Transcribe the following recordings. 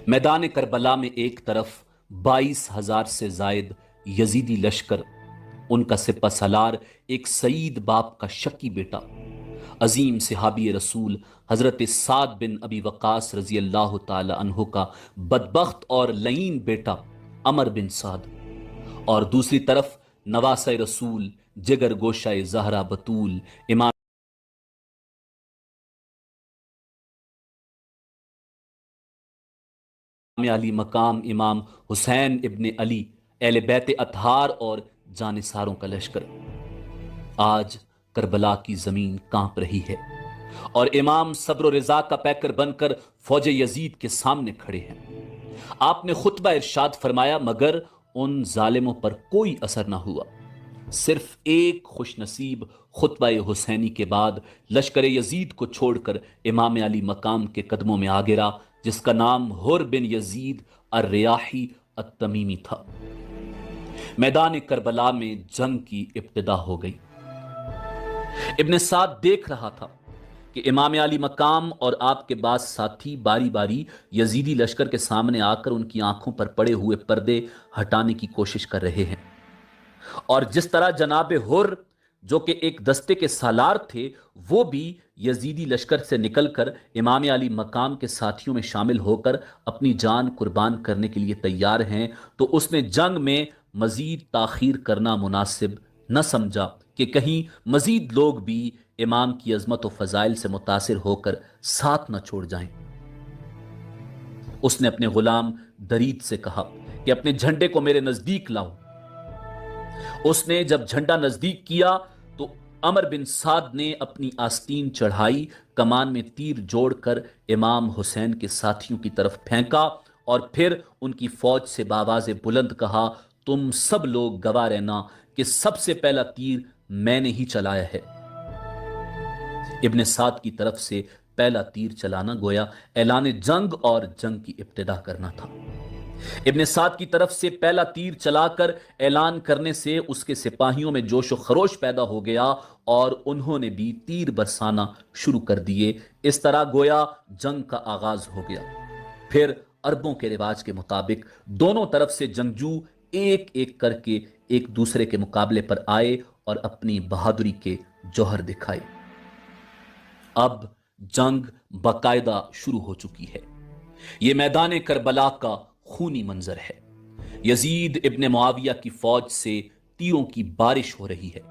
मैदान करबला में एक तरफ 22,000 से जायद यजीदी लश्कर, उनका सिपा सलार एक सईद बाप का शकी बेटा अजीम सिहाबी रसूल हजरत साद बिन अबी वकास रजी अल्लाह ताला अन्हु का बदबख्त और लईन बेटा अमर बिन साद, और दूसरी तरफ नवासा रसूल जिगर गोशाए जहरा बतूल इमाम अली मकाम इमाम हुसैन इब्ने अली अहले बैत अतहार और जानिसारों का लश्कर। आज करबला की जमीन कांप रही है और इमाम सब्र रिजा का पैकर बनकर फौज यजीद के सामने खड़े हैं। आपने खुतबा इरशाद फरमाया, मगर उन जालिमों पर कोई असर ना हुआ। सिर्फ एक खुशनसीब खुतबा हुसैनी के बाद लश्कर यजीद को छोड़कर इमाम अली मकाम के कदमों में आ गिरा, जिसका नाम हुर बिन यजीद अर्रियाही अत्तमीमी था। मैदान करबला में जंग की इब्तिदा हो गई। इब्ने साद देख रहा था कि इमाम अली मकाम और आपके बाद साथी बारी बारी यजीदी लश्कर के सामने आकर उनकी आंखों पर पड़े हुए पर्दे हटाने की कोशिश कर रहे हैं, और जिस तरह जनाब हुर जो कि एक दस्ते के सालार थे, वो भी यजीदी लश्कर से निकलकर इमाम अली मकाम के साथियों में शामिल होकर अपनी जान कुर्बान करने के लिए तैयार हैं, तो उसने जंग में मजीद ताखीर करना मुनासिब न समझा कि कहीं मजीद लोग भी इमाम की अजमत व फजाइल से मुतासिर होकर साथ न छोड़ जाएं। उसने अपने गुलाम दरीद से कहा कि अपने झंडे को मेरे नजदीक लाओ। उसने जब झंडा नजदीक किया तो अमर बिन साद ने अपनी आस्तीन चढ़ाई, कमान में तीर जोड़कर इमाम हुसैन के साथियों की तरफ फेंका और फिर उनकी फौज से बावाज़े बुलंद कहा, तुम सब लोग गवाह रहना कि सबसे पहला तीर मैंने ही चलाया है। इब्ने साद की तरफ से पहला तीर चलाना गोया ऐलान जंग और जंग की इब्तिदा करना था। इब्ने साद की तरफ से पहला तीर चलाकर ऐलान करने से उसके सिपाहियों में जोश व खरोश पैदा हो गया और उन्होंने भी तीर बरसाना शुरू कर दिए। इस तरह गोया जंग का आगाज हो गया। फिर अरबों के रिवाज के मुताबिक दोनों तरफ से जंगजू एक एक करके एक दूसरे के मुकाबले पर आए और अपनी बहादुरी के जौहर दिखाए। अब जंग बाकायदा शुरू हो चुकी है। यह मैदान करबला का खूनी मंजर है। यजीद इब्ने मुआविया की फौज से तीरों की बारिश हो रही है।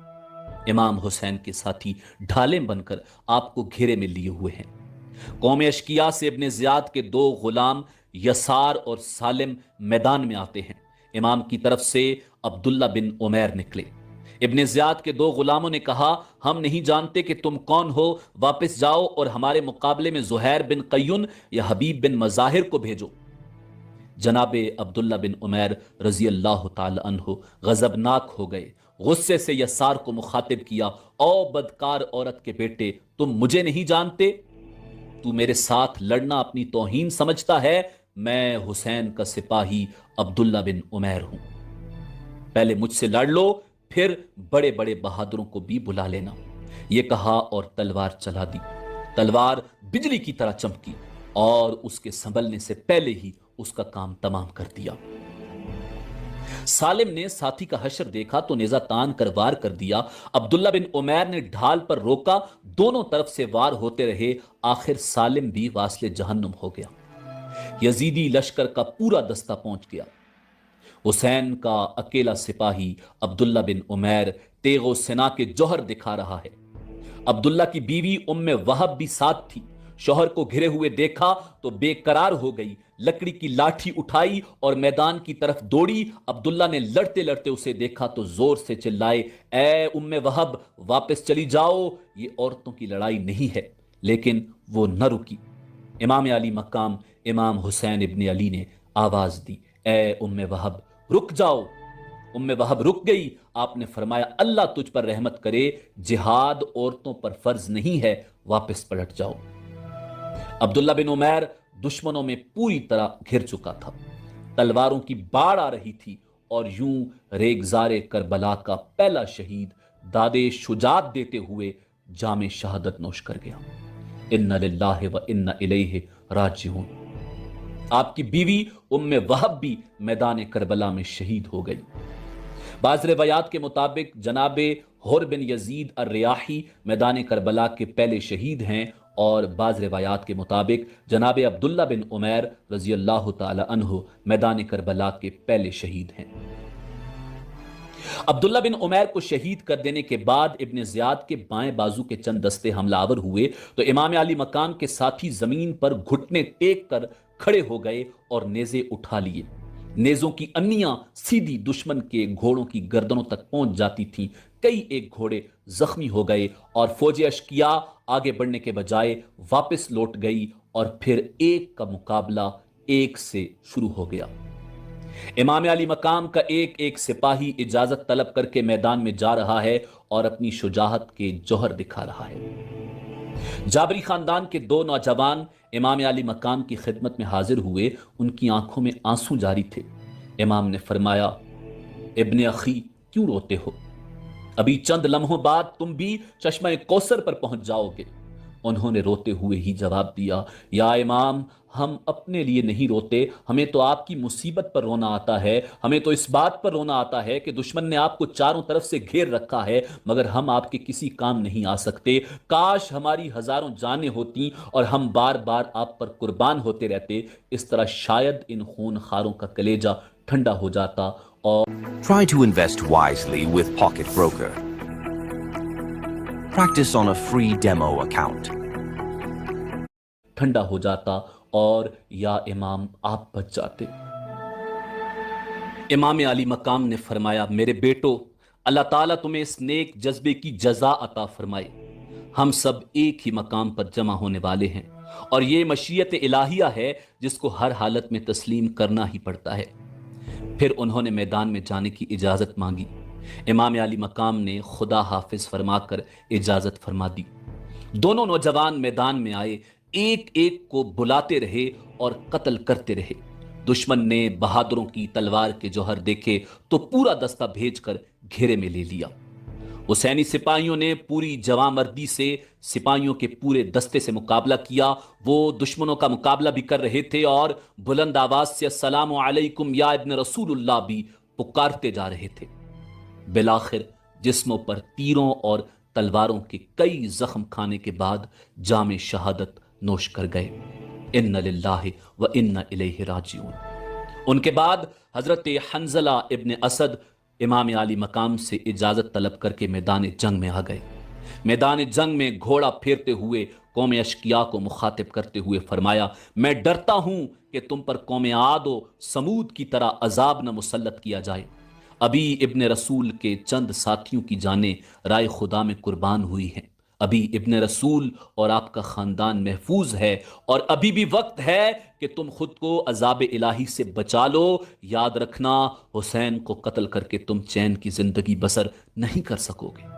इमाम हुसैन के साथी ढालें बनकर आपको घेरे में लिए हुए हैं। कौम अशकिया से इब्ने ज़ियाद के दो गुलाम यसार और सालिम मैदान में आते हैं। इमाम की तरफ से अब्दुल्ला बिन उमैर निकले। इब्ने ज़ियाद के दो गुलामों ने कहा, हम नहीं जानते कि तुम कौन हो, वापस जाओ और हमारे मुकाबले में ज़ुहैर बिन क़य्युन या हबीब बिन मज़ाहिर को भेजो। जनाबे अब्दुल्ला बिन उमैर रजी अल्लाह ताला अन्हु गजबनाक हो गए। गुस्से से यसार को मुखातिब किया, ओ बदकार औरत के बेटे, तुम मुझे नहीं जानते? तू मेरे साथ लड़ना अपनी तौहीन समझता है? मैं हुसैन का सिपाही अब्दुल्ला बिन उमैर हूं। पहले मुझसे लड़ लो, फिर बड़े बड़े बहादुरों को भी बुला लेना। यह कहा और तलवार चला दी। तलवार बिजली की तरह चमकी और उसके संभलने से पहले ही उसका काम तमाम कर दिया। सालिम ने साथी का हशर देखा तो नेजा तान कर वार कर दिया। अब्दुल्ला बिन उमैर ने ढाल पर रोका, दोनों तरफ से वार होते रहे। आखिर सालिम भी वास्ले जहन्नुम हो गया। यजीदी लश्कर का पूरा दस्ता पहुंच गया। हुसैन का अकेला सिपाही अब्दुल्ला बिन उमैर तेगो सिना के जौहर दिखा रहा है। अब्दुल्ला की बीवी उम्मे वहब भी साथ थी। शौहर को घिरे हुए देखा तो बेकरार हो गई, लकड़ी की लाठी उठाई और मैदान की तरफ दौड़ी। अब्दुल्ला ने लड़ते लड़ते उसे देखा तो जोर से चिल्लाए, ए उम्मे वहब, वापस चली जाओ, ये औरतों की लड़ाई नहीं है। लेकिन वो न रुकी। इमाम अली मकाम इमाम हुसैन इब्ने अली ने आवाज दी, ए उम्मे वहब, रुक जाओ। उम्मे वहब रुक गई। आपने फरमाया, अल्लाह तुझ पर रहमत करे, जिहाद औरतों पर फर्ज नहीं है, वापस पलट जाओ। अब्दुल्ला बिन उमैर दुश्मनों में पूरी तरह घिर चुका था। तलवारों की बाढ़ आ रही थी और यूं रेगजारे करबला का पहला शहीद दादे शुजात देते हुए जामे शहादत नोश कर गया। इन्ना लिल्लाहि व इन्ना इलैहि राजिऊन। آپ کی بیوی ام وہب بھی میدان کربلا میں شہید ہو گئی۔ بعض روایات کے مطابق جناب حر بن یزید الریاحی میدان کربلا کے پہلے شہید ہیں، اور بعض روایات کے مطابق جناب عبداللہ بن عمیر رضی اللہ تعالی عنہ میدان کربلا کے پہلے شہید ہیں۔ عبداللہ بن عمیر کو شہید کر دینے کے بعد ابن زیاد کے بائیں بازو کے چند دستے حملہ آور ہوئے تو امام علی مقام کے ساتھی زمین پر گھٹنے ٹیک کر کھڑے ہو گئے اور نیزے اٹھا لیے۔ نیزوں کی انیاں سیدھی دشمن کے گھوڑوں کی گردنوں تک پہنچ جاتی تھیں۔ کئی ایک گھوڑے زخمی ہو گئے اور فوج اشکیا آگے بڑھنے کے بجائے واپس لوٹ گئی، اور پھر ایک کا مقابلہ ایک سے شروع ہو گیا۔ امام علی مقام کا ایک ایک سپاہی اجازت طلب کر کے میدان میں جا رہا ہے اور اپنی شجاعت کے جوہر دکھا رہا ہے۔ جابری خاندان کے دو نوجوان امام علی مقام کی خدمت میں حاضر ہوئے۔ ان کی آنکھوں میں آنسو جاری تھے۔ امام نے فرمایا، ابن اخی کیوں روتے ہو؟ ابھی چند لمحوں بعد تم بھی چشمہ کوثر پر پہنچ جاؤ گے۔ انہوں نے روتے ہوئے ہی جواب دیا، یا امام، ہم اپنے لیے نہیں روتے، ہمیں تو آپ کی مصیبت پر رونا آتا ہے۔ ہمیں تو اس بات پر رونا آتا ہے کہ دشمن نے آپ کو چاروں طرف سے گھیر رکھا ہے، مگر ہم آپ کے کسی کام نہیں آ سکتے۔ کاش ہماری ہزاروں جانیں ہوتی اور ہم بار بار آپ پر قربان ہوتے رہتے، اس طرح شاید ان خون خاروں کا کلیجہ ٹھنڈا ہو جاتا۔ اور Try to invest wisely with Pocket Broker. Practice on a free demo account. ٹھنڈا ہو جاتا اور یا امام آپ بچ جاتے۔ امام علی مقام نے فرمایا، میرے بیٹو، اللہ تعالیٰ تمہیں اس نیک جذبے کی جزا عطا فرمائے۔ ہم سب ایک ہی مقام پر جمع ہونے والے ہیں، اور یہ مشیت الہیہ ہے جس کو ہر حالت میں تسلیم کرنا ہی پڑتا ہے۔ پھر انہوں نے میدان میں جانے کی اجازت مانگی۔ امام علی مقام نے خدا حافظ فرما کر اجازت فرما دی۔ دونوں نوجوان میدان میں آئے، ایک ایک کو بلاتے رہے اور قتل کرتے رہے۔ دشمن نے بہادروں کی تلوار کے جوہر دیکھے تو پورا دستہ بھیج کر گھیرے میں لے لیا۔ حسینی سپاہیوں نے پوری جواں مردی سے سپاہیوں کے پورے دستے سے مقابلہ کیا۔ وہ دشمنوں کا مقابلہ بھی کر رہے تھے اور بلند آواز سے السلام علیکم یا ابن رسول اللہ بھی پکارتے جا رہے تھے۔ بالآخر جسموں پر تیروں اور تلواروں کے کئی زخم کھانے کے بعد جام شہادت نوش کر گئے۔ ان للہ و انا الیہ راجعون۔ ان کے بعد حضرت حنظلہ ابن اسد امام علی مقام سے اجازت طلب کر کے میدان جنگ میں آ گئے۔ میدان جنگ میں گھوڑا پھیرتے ہوئے قوم اشکیا کو مخاطب کرتے ہوئے فرمایا، میں ڈرتا ہوں کہ تم پر قوم عاد و سمود کی طرح عذاب نہ مسلط کیا جائے۔ ابھی ابن رسول کے چند ساتھیوں کی جانیں رائے خدا میں قربان ہوئی ہیں۔ ابھی ابن رسول اور آپ کا خاندان محفوظ ہے، اور ابھی بھی وقت ہے کہ تم خود کو عذاب الہی سے بچا لو۔ یاد رکھنا، حسین کو قتل کر کے تم چین کی زندگی بسر نہیں کر سکو گے۔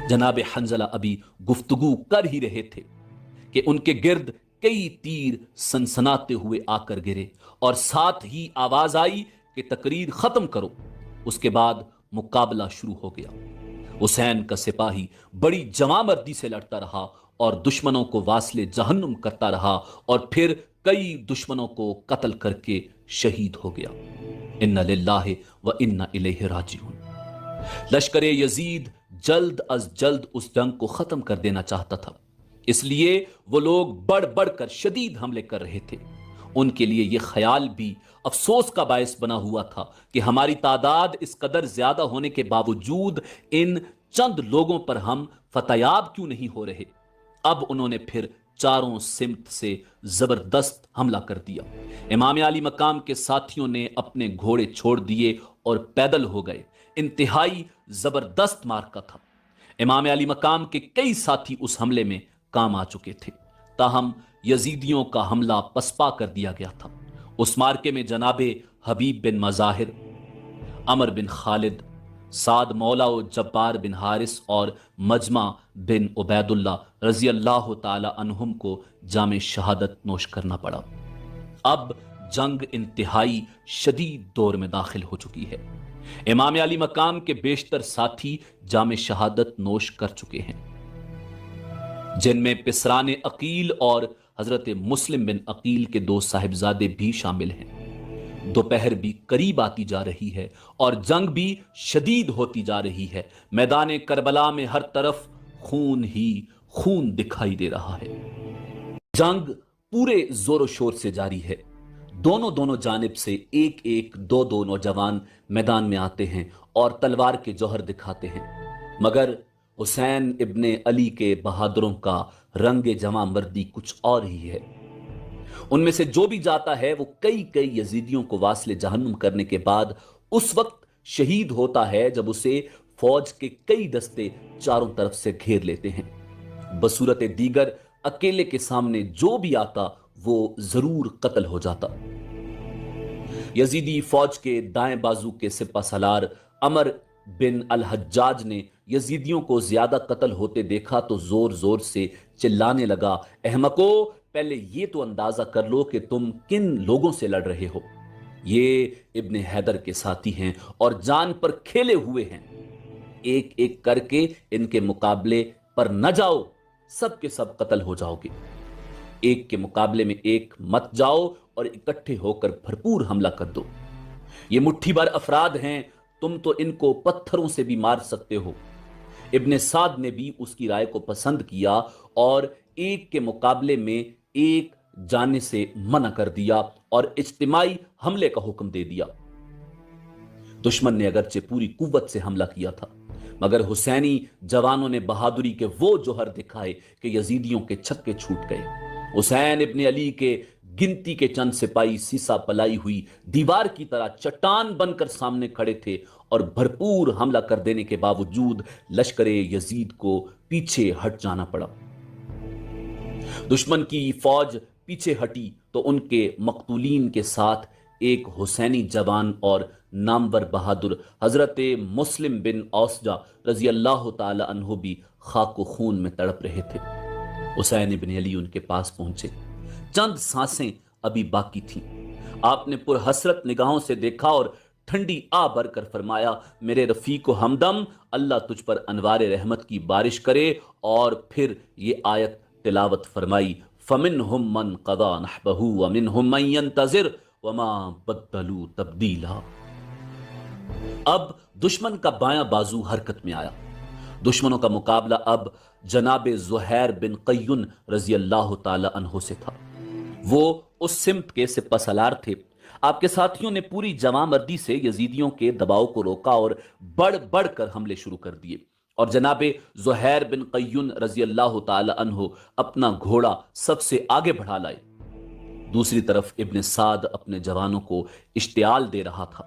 جناب حنظلہ ابھی گفتگو کر ہی رہے تھے کہ ان کے گرد کئی تیر سنسناتے ہوئے آ کر گرے، اور ساتھ ہی آواز آئی کہ تقریر ختم کرو۔ اس کے بعد مقابلہ شروع ہو گیا۔ حسین کا سپاہی بڑی جواں مردی سے لڑتا رہا اور دشمنوں کو واصل جہنم کرتا رہا، اور پھر کئی دشمنوں کو قتل کر کے شہید ہو گیا۔ ان للہ و انا الیہ راجعون۔ لشکر یزید جلد از جلد اس جنگ کو ختم کر دینا چاہتا تھا، اس لیے وہ لوگ بڑھ بڑھ کر شدید حملے کر رہے تھے۔ ان کے لیے یہ خیال بھی افسوس کا باعث بنا ہوا تھا کہ ہماری تعداد اس قدر زیادہ ہونے کے باوجود ان چند لوگوں پر ہم فتح یاب کیوں نہیں ہو رہے۔ اب انہوں نے پھر چاروں سمت سے زبردست حملہ کر دیا۔ امام علی مقام کے ساتھیوں نے اپنے گھوڑے چھوڑ دیے اور پیدل ہو گئے۔ انتہائی زبردست مارکا تھا۔ امام علی مقام کے کئی ساتھی اس حملے میں کام آ چکے تھے، تاہم یزیدیوں کا حملہ پسپا کر دیا گیا تھا۔ اس مارکے میں جناب حبیب بن مظاہر، عمر بن خالد، سعد مولا و جبار بن حارث اور مجمع بن عبید اللہ رضی اللہ تعالی عنہم کو جام شہادت نوش کرنا پڑا۔ اب جنگ انتہائی شدید دور میں داخل ہو چکی ہے۔ امام علی مقام کے بیشتر ساتھی جام شہادت نوش کر چکے ہیں، جن میں پسران عقیل اور حضرت مسلم بن عقیل کے 2 صاحبزادے بھی شامل ہیں۔ دوپہر بھی قریب آتی جا رہی ہے اور جنگ بھی شدید ہوتی جا رہی ہے۔ میدان کربلا میں ہر طرف خون ہی خون دکھائی دے رہا ہے۔ جنگ پورے زور و شور سے جاری ہے۔ دونوں جانب سے ایک دو نوجوان میدان میں آتے ہیں اور تلوار کے جوہر دکھاتے ہیں، مگر حسین ابن علی کے بہادروں کا رنگ جواں مردی کچھ اور ہی ہے۔ ان میں سے جو بھی جاتا ہے وہ کئی یزیدیوں کو واصل جہنم کرنے کے بعد اس وقت شہید ہوتا ہے جب اسے فوج کے کئی دستے چاروں طرف سے گھیر لیتے ہیں۔ بصورت دیگر اکیلے کے سامنے جو بھی آتا وہ ضرور قتل ہو جاتا۔ یزیدی فوج کے دائیں بازو کے سپہ سالار عمر بن الحجاج نے یزیدیوں کو زیادہ قتل ہوتے دیکھا تو زور زور سے چلانے لگا، احمقو، پہلے یہ تو اندازہ کر لو کہ تم کن لوگوں سے لڑ رہے ہو۔ یہ ابن حیدر کے ساتھی ہیں اور جان پر کھیلے ہوئے ہیں۔ ایک کر کے ان کے مقابلے پر نہ جاؤ، سب کے سب قتل ہو جاؤ گے۔ ایک کے مقابلے میں ایک مت جاؤ اور اکٹھے ہو کر بھرپور حملہ کر دو۔ یہ مٹھی بھر افراد ہیں، تم تو ان کو پتھروں سے بھی مار سکتے ہو۔ ابن سعد نے بھی اس کی رائے کو پسند کیا اور ایک کے مقابلے میں ایک جانے سے منع کر دیا اور اجتماعی حملے کا حکم دے دیا۔ دشمن نے اگرچہ پوری قوت سے حملہ کیا تھا، مگر حسینی جوانوں نے بہادری کے وہ جوہر دکھائے کہ یزیدیوں کے چھکے چھوٹ گئے۔ حسین ابن علی کے گنتی کے چند سپاہی سیسا پلائی ہوئی دیوار کی طرح چٹان بن کر سامنے کھڑے تھے اور بھرپور حملہ کر دینے کے باوجود لشکر یزید کو پیچھے ہٹ جانا پڑا۔ دشمن کی فوج پیچھے ہٹی تو ان کے مقتولین کے ساتھ ایک حسینی جوان اور نامور بہادر حضرت مسلم بن اوسجا رضی اللہ تعالی عنہ بھی خاک و خون میں تڑپ رہے تھے۔ حسین ابن علی ان کے پاس پہنچے، چند سانسیں ابھی باقی تھیں۔ آپ نے پرحسرت نگاہوں سے دیکھا اور ٹھنڈی آ بھر کر فرمایا، میرے رفیق و ہمدم، اللہ تجھ پر انوار رحمت کی بارش کرے، اور پھر یہ آیت تلاوت فرمائی، فَمِنْهُمْ مَنْ قَضَى نَحْبَهُ وَمِنْهُمْ مَنْ يَنْتَظِرُ وَمَا بَدَّلُوا تَبْدِيلًا۔ اب دشمن کا بایاں بازو حرکت میں آیا۔ دشمنوں کا مقابلہ اب جناب زہیر بن قیون رضی اللہ تعالی عنہ سے تھا۔ وہ اس سمت کے سپہ سالار تھے۔ آپ کے ساتھیوں نے پوری جواں مردی سے یزیدیوں کے دباؤ کو روکا اور بڑھ کر حملے شروع کر دیے، اور جناب زہیر بن قیون رضی اللہ تعالی عنہ اپنا گھوڑا سب سے آگے بڑھا لائے۔ دوسری طرف ابن سعد اپنے جوانوں کو اشتعال دے رہا تھا۔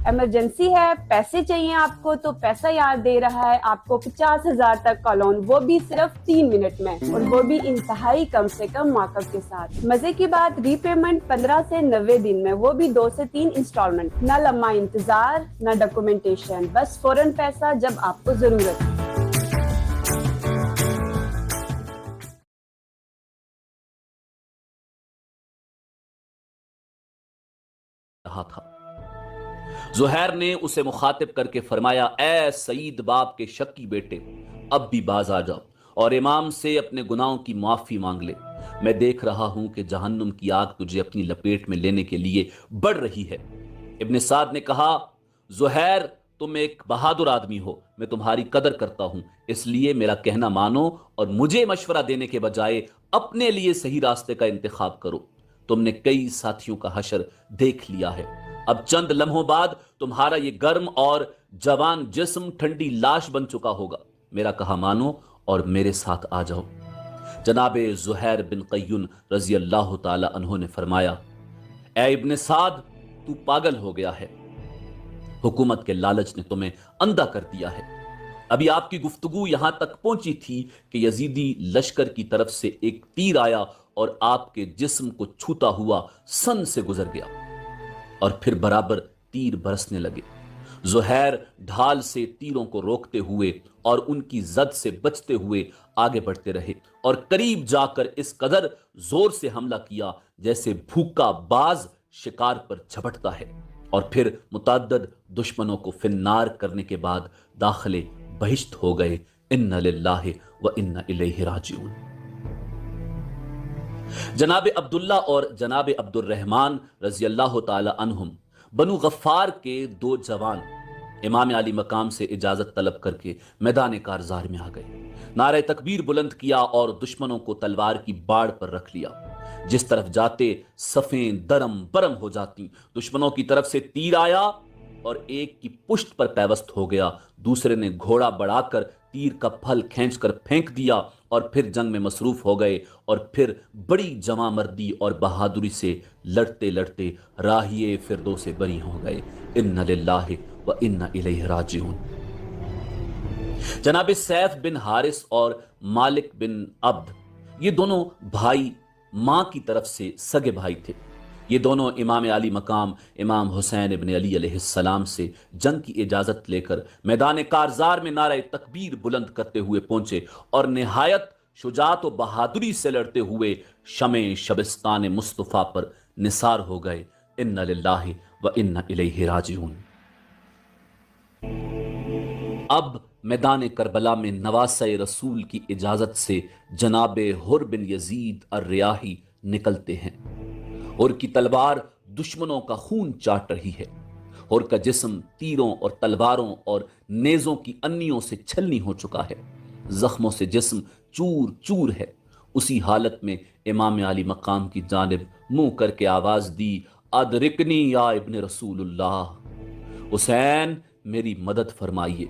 ایمرجنسی ہے، پیسے چاہیے آپ کو تو پیسہ یاد دے رہا ہے آپ کو 50,000 تک کا لون، وہ بھی صرف 3 منٹ میں، اور وہ بھی انتہائی کم سے کم مارکب کے ساتھ۔ مزے کی بات، ری پیمنٹ 15 سے 90 دن میں، وہ بھی 2 سے 3 انسٹالمنٹ، نہ لمحہ انتظار نہ ڈاکومنٹیشن، بس فوراً پیسہ جب آپ کو ضرورت ہے۔ رہا تھا۔ زہیر نے اسے مخاطب کر کے فرمایا، اے سعید باپ کے شکی بیٹے، اب بھی باز آ جاؤ اور امام سے اپنے گناہوں کی معافی مانگ لے۔ میں دیکھ رہا ہوں کہ جہنم کی آگ تجھے اپنی لپیٹ میں لینے کے لیے بڑھ رہی ہے۔ ابن سعد نے کہا، زہیر، تم ایک بہادر آدمی ہو، میں تمہاری قدر کرتا ہوں، اس لیے میرا کہنا مانو اور مجھے مشورہ دینے کے بجائے اپنے لیے صحیح راستے کا انتخاب کرو۔ تم نے کئی ساتھیوں کا حشر دیکھ لیا ہے، اب چند لمحوں بعد تمہارا یہ گرم اور جوان جسم ٹھنڈی لاش بن چکا ہوگا۔ میرا کہا مانو اور میرے ساتھ آ جاؤ۔ جناب زہیر بن قیون رضی اللہ تعالی عنہ نے فرمایا، اے ابن سعد، تو پاگل ہو گیا ہے، حکومت کے لالچ نے تمہیں اندھا کر دیا ہے۔ ابھی آپ کی گفتگو یہاں تک پہنچی تھی کہ یزیدی لشکر کی طرف سے ایک تیر آیا اور آپ کے جسم کو چھوتا ہوا سن سے گزر گیا، اور پھر برابر تیر برسنے لگے۔ زہیر ڈھال سے تیروں کو روکتے ہوئے اور ان کی زد سے بچتے ہوئے آگے بڑھتے رہے، اور قریب جا کر اس قدر زور سے حملہ کیا جیسے بھوکا باز شکار پر جھپٹتا ہے، اور پھر متعدد دشمنوں کو فنار کرنے کے بعد داخل بہشت ہو گئے۔ اِنَّ لِلَّهِ وَإِنَّ إِلَيْهِ رَاجِعُونَ۔ جناب عبداللہ اور جناب عبد الرحمن رضی اللہ تعالی عنہم بنو غفار کے دو جوان امام علی مقام سے اجازت طلب کر کے میدان کارزار میں آ گئے، نعرہ تکبیر بلند کیا اور دشمنوں کو تلوار کی باڑ پر رکھ لیا۔ جس طرف جاتے صفیں درم برم ہو جاتی، دشمنوں کی طرف سے تیر آیا اور ایک کی پشت پر پیوست ہو گیا، دوسرے نے گھوڑا بڑھا کر تیر کا پھل کھینچ کر پھینک دیا اور پھر جنگ میں مصروف ہو گئے، اور پھر بڑی جواں مردی اور بہادری سے لڑتے لڑتے راہیے فردوس بری ہو گئے۔ ان للہ و انا الیہ راجعون۔ جناب سیف بن حارث اور مالک بن عبد، یہ دونوں بھائی ماں کی طرف سے سگے بھائی تھے۔ یہ دونوں امام علی مقام امام حسین ابن علی علیہ السلام سے جنگ کی اجازت لے کر میدان کارزار میں نعرہ تکبیر بلند کرتے ہوئے پہنچے اور نہایت شجاعت و بہادری سے لڑتے ہوئے شمع شبستان مصطفیٰ پر نثار ہو گئے۔ ان للہ و انا الیہ راجعون۔ اب میدان کربلا میں نواسہ رسول کی اجازت سے جناب حر بن یزید الریاحی نکلتے ہیں۔ حر کی تلوار دشمنوں کا خون چاٹ رہی ہے۔ حر کا جسم تیروں اور تلواروں اور نیزوں کی انیوں سے چھلنی ہو چکا ہے، زخموں سے جسم چور چور ہے۔ اسی حالت میں امام علی مقام کی جانب منہ کر کے آواز دی، ادرکنی یا ابن رسول اللہ، حسین میری مدد فرمائیے۔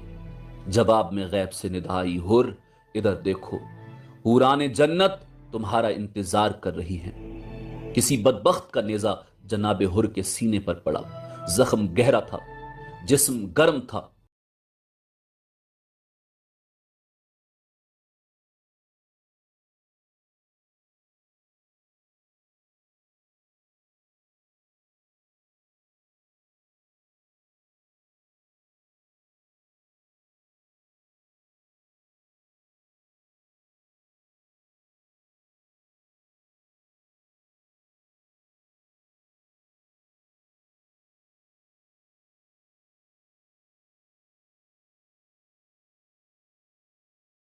جواب میں غیب سے ندا آئی، حر ادھر دیکھو، حوران جنت تمہارا انتظار کر رہی ہیں۔ کسی بدبخت کا نیزہ جناب حر کے سینے پر پڑا، زخم گہرا تھا، جسم گرم تھا۔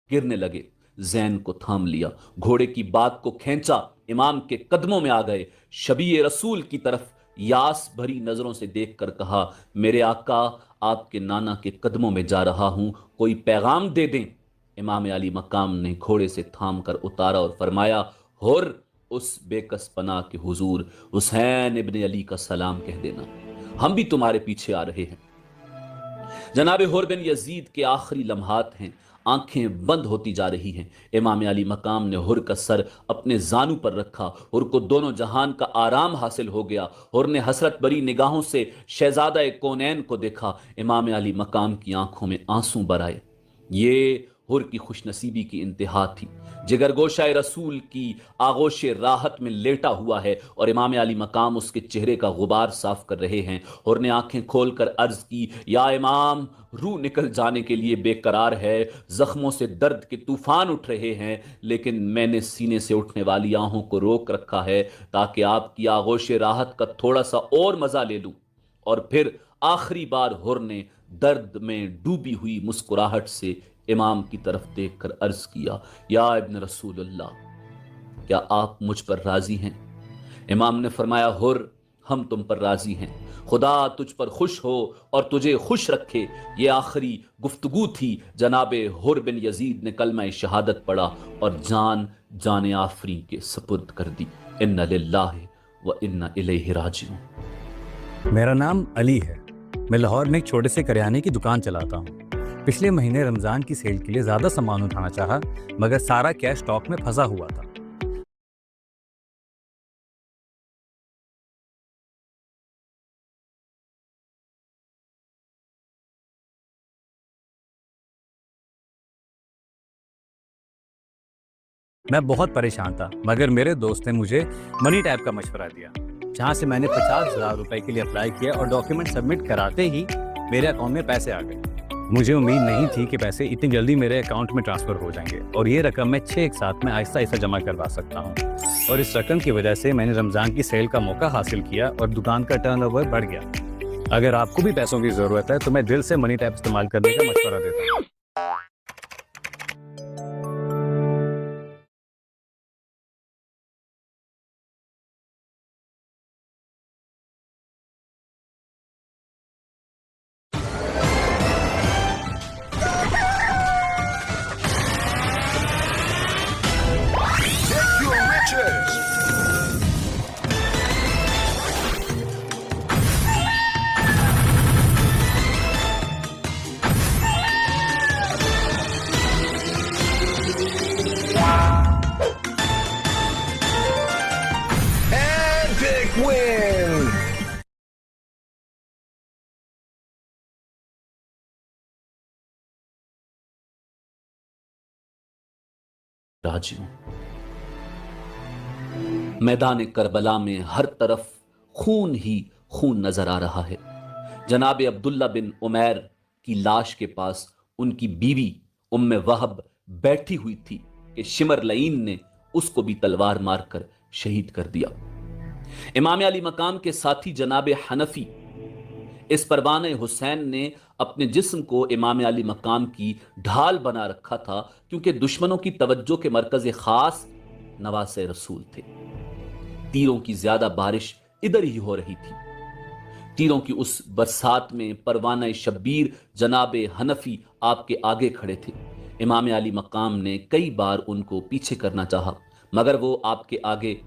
گرنے لگے، زین کو تھام لیا، گھوڑے کی بات کو کھینچا، امام کے قدموں میں آ گئے، شبیہ رسول کی طرف یاس بھری نظروں سے دیکھ کر کہا، میرے آقا آپ کے نانا کے قدموں میں جا رہا ہوں، کوئی پیغام دے دیں۔ امام علی مقام نے گھوڑے سے تھام کر اتارا اور فرمایا، حر اس بے کس پناہ کے حضور حسین ابن علی کا سلام کہہ دینا، ہم بھی تمہارے پیچھے آ رہے ہیں۔ جناب حر بن یزید کے آخری لمحات ہیں، آنکھیں بند ہوتی جا رہی ہیں۔ امام علی مقام نے حر کا سر اپنے زانو پر رکھا، حر کو دونوں جہان کا آرام حاصل ہو گیا۔ حر نے حسرت بری نگاہوں سے شہزادہ کونین کو دیکھا، امام علی مقام کی آنکھوں میں آنسو بھر آئے۔ یہ حر کی خوش نصیبی کی انتہا تھی۔ جگر گوشہ رسول کی آغوش راحت میں لیٹا ہوا ہے اور امام علی مقام اس کے چہرے کا غبار صاف کر رہے ہیں۔ حر نے آنکھیں کھول کر عرض کی، یا امام، روح نکل جانے کے لیے بے قرار ہے، زخموں سے درد کے طوفان اٹھ رہے ہیں، لیکن میں نے سینے سے اٹھنے والی آہوں کو روک رکھا ہے تاکہ آپ کی آغوش راحت کا تھوڑا سا اور مزہ لے لوں۔ اور پھر آخری بار حر نے درد میں ڈوبی ہوئی مسکراہٹ سے امام کی طرف دیکھ کر عرض کیا، یا ابن رسول اللہ، کیا آپ مجھ پر راضی ہیں؟ امام نے فرمایا، حر ہم تم پر راضی ہیں، خدا تجھ پر خوش ہو اور تجھے خوش رکھے۔ یہ آخری گفتگو تھی۔ جناب حر بن یزید نے کلمہ شہادت پڑھا اور جان آفریں کے سپرد کر دی۔ ان للہ و انا الیہ راجعون۔ میرا نام علی ہے، میں لاہور میں ایک چھوٹے سے کریانے کی دکان چلاتا ہوں۔ پچھلے مہینے رمضان کی سیل کے لیے زیادہ سامان اٹھانا چاہا مگر سارا کیش اسٹاک میں پھنسا ہوا تھا۔ میں بہت پریشان تھا مگر میرے دوست نے مجھے منی ٹیپ کا مشورہ دیا، جہاں سے میں نے 50,000 روپے کے لیے اپلائی کیا اور ڈاکیومنٹ سبمٹ کراتے ہی میرے اکاؤنٹ میں پیسے آ گئے۔ مجھے امید نہیں تھی کہ پیسے اتنی جلدی میرے اکاؤنٹ میں ٹرانسفر ہو جائیں گے، اور یہ رقم میں 6 ایک ساتھ میں آہستہ آہستہ جمع کروا سکتا ہوں، اور اس رقم کی وجہ سے میں نے رمضان کی سیل کا موقع حاصل کیا اور دکان کا ٹرن اوور بڑھ گیا۔ اگر آپ کو بھی پیسوں کی ضرورت ہے تو میں دل سے منی ٹیپ استعمال کرنے کا مشورہ دیتا ہوں۔ राजिऊं। मैदान करबला में हर तरफ खून ही खून नजर आ रहा है। जनाब अब्दुल्ला बिन उमैर की लाश के पास उनकी बीवी उम्मे वहब बैठी हुई थी कि शिमर लईन ने उसको भी तलवार मारकर शहीद कर दिया। इमाम अली मकाम के साथी जनाब हनफी इस परवाने हुसैन ने अपने जिस्म को इमाम अली मकाम की ढाल बना रखा था, क्योंकि दुश्मनों की तवज्जो के मरकज खास नवासे रसूल थे। तीरों की ज्यादा बारिश इधर ही हो रही थी। तीरों की उस बरसात में परवाना शब्बीर जनाब हनफी आपके आगे खड़े थे। इमाम अली मकाम ने कई बार उनको पीछे करना चाहा, मगर वो आपके आगे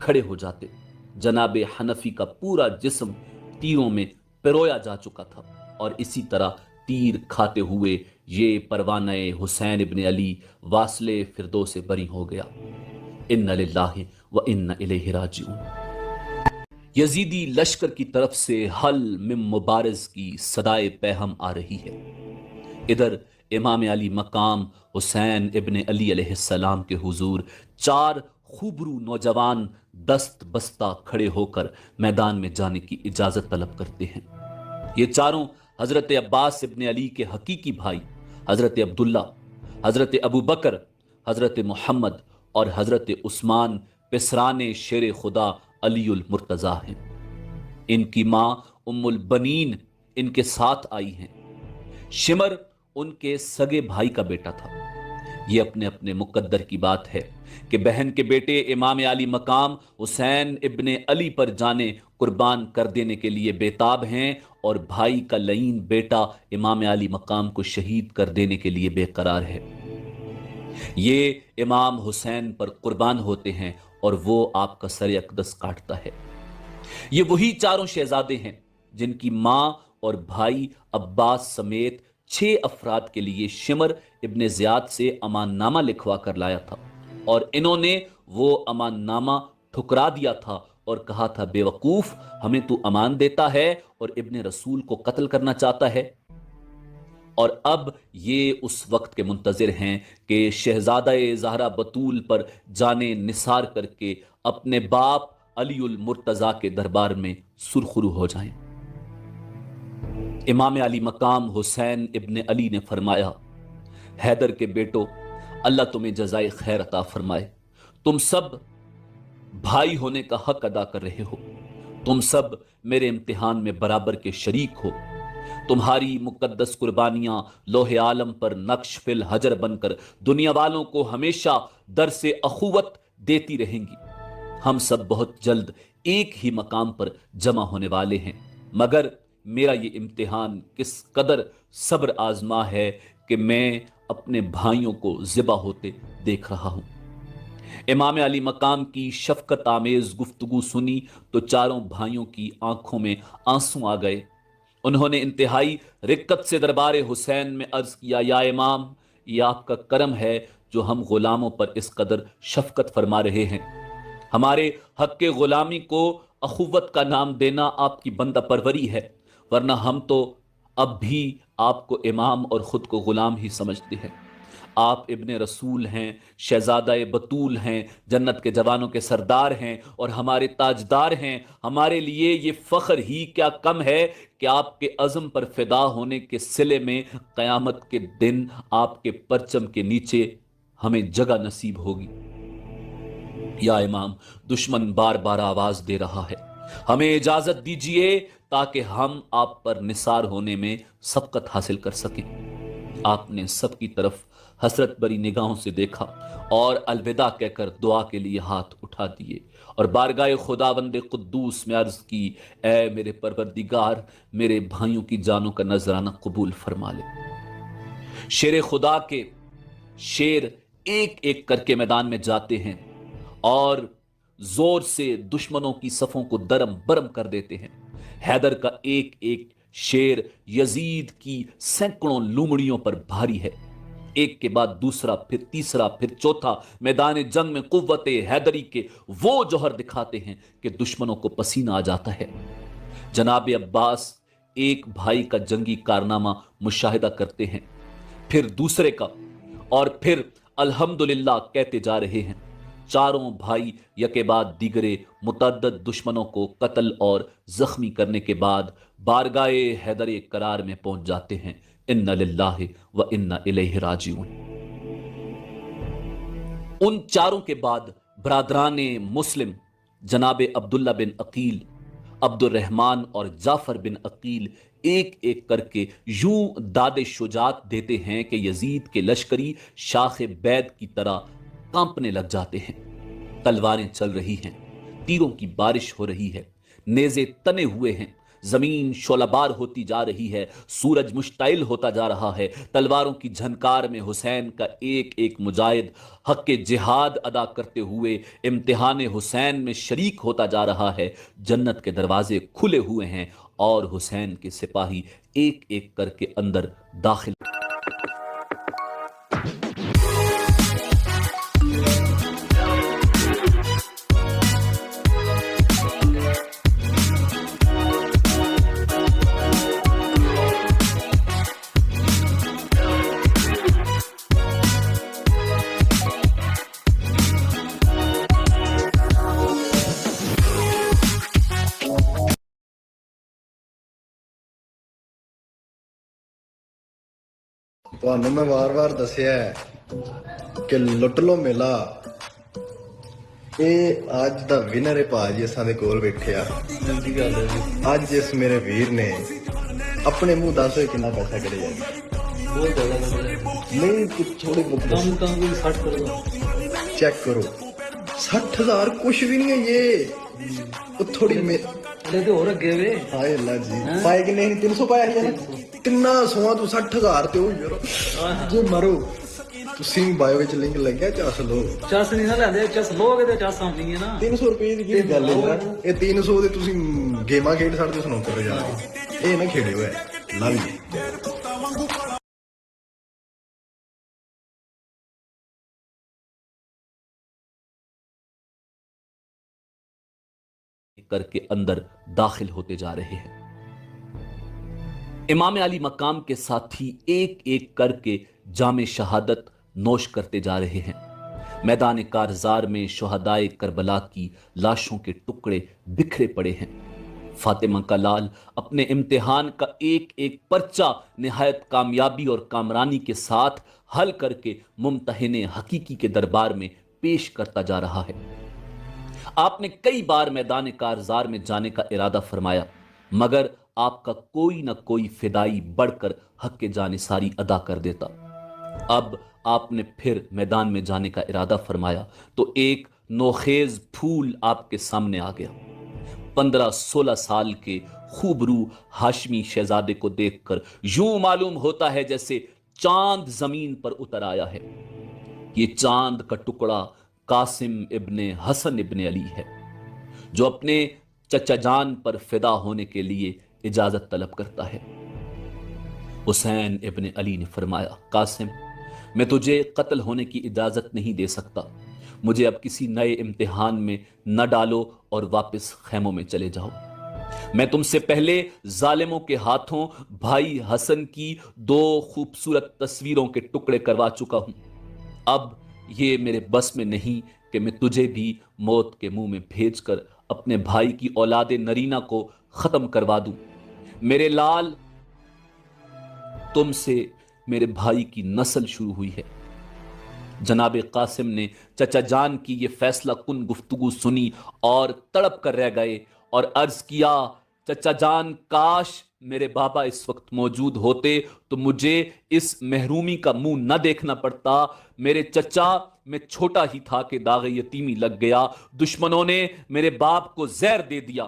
खड़े हो जाते। जनाब हनफी का पूरा जिस्म तीरों में पिरोया जा चुका था और इसी तरह तीर खाते हुए ये परवाना हुसैन इब्न अली वासले फिरदो से बरी हो गया। इन्ना लिल्लाहि व इन्ना इलैहि राजिऊन। यजीदी लश्कर की तरफ से हल मिम मुबारज की सदाए पैहम आ रही है। इधर इमाम अली मकाम हुसैन इब्न अली अलैहिस्सलाम के हुजूर 4 खूबरू नौजवान दस्त बस्ता खड़े होकर मैदान में जाने की इजाजत तलब करते हैं। ये चारों हजरत अब्बास इब्न अली के हकीकी भाई हजरत अब्दुल्ला, हजरत अबू बकर, हजरत मोहम्मद और हजरत उस्मान पिसराने शेर खुदा अलीउल मुर्तजा हैं। इनकी मां उम्मुल बनीन इनके साथ आई हैं। शिमर उनके सगे भाई का बेटा था। ये अपने अपने मुकद्दर की बात है कि बहन के बेटे इमाम अली मकाम हुसैन इब्ने अली पर जाने कुर्बान कर देने के लिए बेताब हैं और भाई का लईन बेटा इमाम अली मकाम को शहीद कर देने के लिए बेकरार है। ये इमाम हुसैन पर कुर्बान होते हैं और वो आपका सर अकदस काटता है। ये वही चारों शहजादे हैं जिनकी मां और भाई अब्बास समेत 6 अफराद के लिए शिमर इब्ने ज़ियाद से अमाननामा लिखवा कर लाया था और इन्होंने वो अमाननामा ठुकरा दिया था और कहा था, बेवकूफ, हमें तू अमान देता है और इब्ने रसूल को कत्ल करना चाहता है। और अब ये उस वक्त के मुंतजिर हैं कि शहजादा ज़हरा बतूल पर जाने निसार करके अपने बाप अलीउल मुर्तजा के दरबार में सुरखरू हो जाएं। इमाम अली मकाम हुसैन इब्ने अली ने फरमाया, हैदर के बेटो, अल्लाह तुम्हें जज़ाए खैर अता फरमाए। तुम सब भाई होने का हक अदा कर रहे हो। तुम सब मेरे इम्तिहान में बराबर के शरीक हो। तुम्हारी मुकद्दस कुर्बानियां लोहे आलम पर नक्श फिल हजर बनकर दुनिया वालों को हमेशा दरसे अखुवत देती रहेंगी। हम सब बहुत जल्द एक ही मकाम पर जमा होने वाले हैं, मगर मेरा ये इम्तिहान किस कदर सब्र आजमा है कि मैं अपने भाइयों को ज़िबा होते देख रहा हूं। इमाम अली मकाम की शफकत आमेज गुफ्तगू सुनी तो चारों भाइयों की आंखों में आंसू आ गए। उन्होंने इंतहाई रिक्कत से दरबार हुसैन में अर्ज किया, या इमाम, ये आपका करम है जो हम गुलामों पर इस कदर शफकत फरमा रहे हैं। हमारे हक के गुलामी को अखुवत का नाम देना आपकी बंदा परवरी है, वरना हम तो अब भी आपको इमाम और खुद को गुलाम ही समझते हैं। आप इब्ने रसूल हैं, शहजादा बतूल हैं, जन्नत के जवानों के सरदार हैं और हमारे ताजदार हैं। हमारे लिए ये फ़ख्र ही क्या कम है कि आपके अज़म पर फिदा होने के सिले में क़यामत के दिन आपके परचम के नीचे हमें जगह नसीब होगी। या इमाम, दुश्मन बार बार आवाज़ दे रहा है, हमें इजाज़त दीजिए ताकि हम आप पर निसार होने में सबकत हासिल कर सकें। आपने सबकी तरफ हसरत भरी निगाहों से देखा और अलविदा कहकर दुआ के लिए हाथ उठा दिए और बारगाह खुदावंद कुद्दूस में अर्ज की, ऐ मेरे परवरदिगार, मेरे भाइयों की जानों का नजराना कबूल फरमा ले। शेर खुदा के शेर एक एक करके मैदान में जाते हैं और जोर से दुश्मनों की सफों को दरम बरम कर देते हैं। हैदर का एक एक शेर यजीद की सैकड़ों लूमड़ियों पर भारी है। एक के बाद दूसरा, फिर तीसरा, फिर चौथा मैदान जंग में कुव्वते हैदरी के वो जौहर दिखाते हैं कि दुश्मनों को पसीना आ जाता है। जनाब अब्बास एक भाई का जंगी कारनामा मुशाहिदा करते हैं, फिर दूसरे का, और फिर अल्हम्दुलिल्लाह कहते जा रहे हैं। चारों भाई यके बाद दीगरे मुतअद्दिद दुश्मनों को कत्ल और जख्मी करने के बाद बारगाए हैदर करार में पहुंच जाते हैं। इन्ना लिल्लाहि व इन्ना इलैहि राजिऊन। उन चारों के बाद बरादरान मुस्लिम जनाब अब्दुल्ला बिन अकील, अब्दुल रहमान और जाफर बिन अकील एक एक करके यूं दादे शुजात देते हैं कि यजीद के लश्करी शाख बैद की तरह कांपने लग जाते हैं। तलवारें चल रही हैं, तीरों की बारिश हो रही है, नेज़े तने हुए हैं, जमीन शोलाबार होती जा रही है, सूरज मुश्ताइल होता जा रहा है। तलवारों की झनकार में हुसैन का एक एक मुजाहिद हक के जिहाद अदा करते हुए इम्तिहान हुसैन में शरीक होता जा रहा है। जन्नत के दरवाजे खुले हुए हैं और हुसैन के सिपाही एक एक करके अंदर दाखिल। ਤੁਹਾਨੂੰ ਮੈਂ ਵਾਰ-ਵਾਰ ਦੱਸਿਆ ਹੈ ਕਿ ਲੁੱਟ ਲੋ ਮੇਲਾ। ਇਹ ਅੱਜ ਦਾ ਵਿਨਰ ਹੈ ਭਾਜੀ, ਅਸਾਂ ਦੇ ਕੋਲ ਬੈਠਿਆ। ਅੱਜ ਇਸ ਮੇਰੇ ਵੀਰ ਨੇ ਆਪਣੇ ਮੂੰਹ ਦੱਸ ਕਿੰਨਾ ਪੈਸਾ ਕਰਿਆ। ਬਹੁਤ ਜ਼ਿਆਦਾ ਨਹੀਂ ਕੁਝ ਥੋੜੇ ਬਹੁਤ ਕੰਮ ਕੋਈ 60 ਕਰੋ। ਚੈੱਕ ਕਰੋ। 60,000 ਕੁਛ ਵੀ ਨਹੀਂ ਹੈ ਇਹ। ਉਹ ਥੋੜੀ ਅਲੇ ਤੇ ਹੋਰ ਅੱਗੇ ਵੇ। ਹਾਏ ਅੱਲਾ ਜੀ, ਪਾਏ ਕਿ ਨਹੀਂ 300 ਪਾਇਆ ਸੀ ਨਾ। ਕਿੰਨਾ ਸੋਹਾ ਤੂੰ 60,000 ਤੇ ਉਹ ਯਾਰ ਜੇ ਮਰੋ। ਤੁਸੀਂ ਬਾਇਓ ਵਿੱਚ ਲਿੰਕ ਲੱਗਿਆ, ਚੱਸ ਲੋ। ਚੱਸ ਨਹੀਂ ਨਾ ਲੈਂਦੇ, ਚੱਸ ਲੋਗੇ ਤੇ ਚੱਸ ਆਉਂਦੀ ਹੈ ਨਾ। 300 ਰੁਪਏ ਦੀ ਕੀ ਗੱਲ ਹੈ ਯਾਰ। ਇਹ 300 ਦੇ ਤੁਸੀਂ ਗੇਮਾਂ ਖੇਡ ਸਕਦੇ ਹੋ ਸਨੋਕਰ ਜਾ ਕੇ। ਇਹ ਨਾ ਖੇਡਿਓ ਐ ਲੰਘ करके अंदर दाखिल होते जा रहे हैं। इमाम अली मकाम के साथी एक एक करके जामे शहादत नोश करते जा रहे हैं। मैदान कारजार में शुहदाए करबला की लाशों के टुकड़े बिखरे पड़े हैं। फातिमा का लाल अपने इम्तिहान का एक एक पर्चा निहायत कामयाबी और कामरानी के साथ हल करके मुमतहिने हकीकी के दरबार में पेश करता जा रहा है। आपने कई बार मैदान कारजार में जाने का इरादा फरमाया, मगर आपका कोई ना कोई फिदाई बढ़कर हक के जानिसारी अदा कर देता। अब आपने फिर मैदान में जाने का इरादा फरमाया तो एक नोखेज फूल आपके सामने आ गया। 15-16 साल के खूबरू हाशमी शहजादे को देखकर यूं मालूम होता है जैसे चांद जमीन पर उतर आया है। ये चांद का टुकड़ा कासिम इब्ने हसन इब्ने अली है, जो अपने चचा जान पर फिदा होने के लिए इजाजत तलब करता है। हुसैन इब्ने अली ने फरमाया, कासिम, मैं तुझे कत्ल होने की इजाजत नहीं दे सकता। मुझे अब किसी नए इम्तिहान में न डालो और वापस खैमों में चले जाओ। मैं तुमसे पहले जालिमों के हाथों भाई हसन की 2 खूबसूरत तस्वीरों के टुकड़े करवा चुका हूं। अब ये मेरे बस में नहीं कि मैं तुझे भी मौत के मुंह में भेजकर अपने भाई की औलादे नरीना को खत्म करवा दूं। मेरे लाल, तुमसे मेरे भाई की नस्ल शुरू हुई है। जनाब कासिम ने चचा जान की ये फैसला कुन गुफ्तगू सुनी और तड़प कर रह गए और अर्ज किया, चचा जान, काश मेरे बाबा इस वक्त मौजूद होते तो मुझे इस महरूमी का मुंह न देखना पड़ता। मेरे चचा, मैं छोटा ही था कि दागे यतीमी लग गया। दुश्मनों ने मेरे बाप को जहर दे दिया।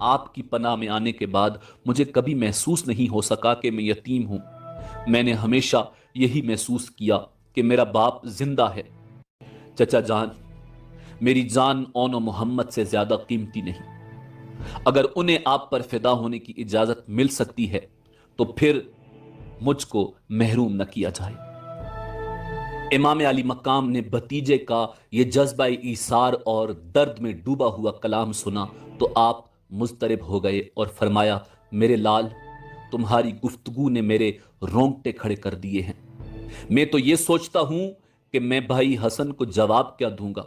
आपकी पनाह में आने के बाद मुझे कभी महसूस नहीं हो सका कि मैं यतीम हूं। मैंने हमेशा यही महसूस किया कि मेरा बाप जिंदा है। चचा जान, मेरी जान ओनो मोहम्मद से ज्यादा कीमती नहीं। अगर उन्हें आप पर फिदा होने की इजाजत मिल सकती है तो फिर मुझको महरूम न किया जाए। इमाम अली मकाम ने भतीजे का यह जज्बा ईसार और दर्द में डूबा हुआ कलाम सुना तो आप मुस्तरब हो गए और फरमाया, मेरे लाल, तुम्हारी गुफ्तगू ने मेरे रोंगटे खड़े कर दिए हैं। मैं तो ये सोचता हूं کہ میں بھائی حسن کو جواب کیا دوں گا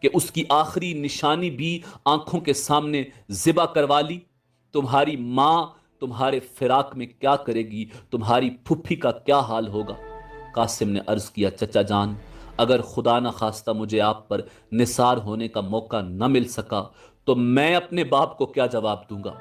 کہ اس کی آخری نشانی بھی آنکھوں کے سامنے ذبح کروا لی. تمہاری ماں تمہارے فراق میں کیا کرے گی, تمہاری پھپھی کا کیا حال ہوگا. قاسم نے عرض کیا, چچا جان, اگر خدا نہ خواستہ مجھے آپ پر نثار ہونے کا موقع نہ مل سکا تو میں اپنے باپ کو کیا جواب دوں گا.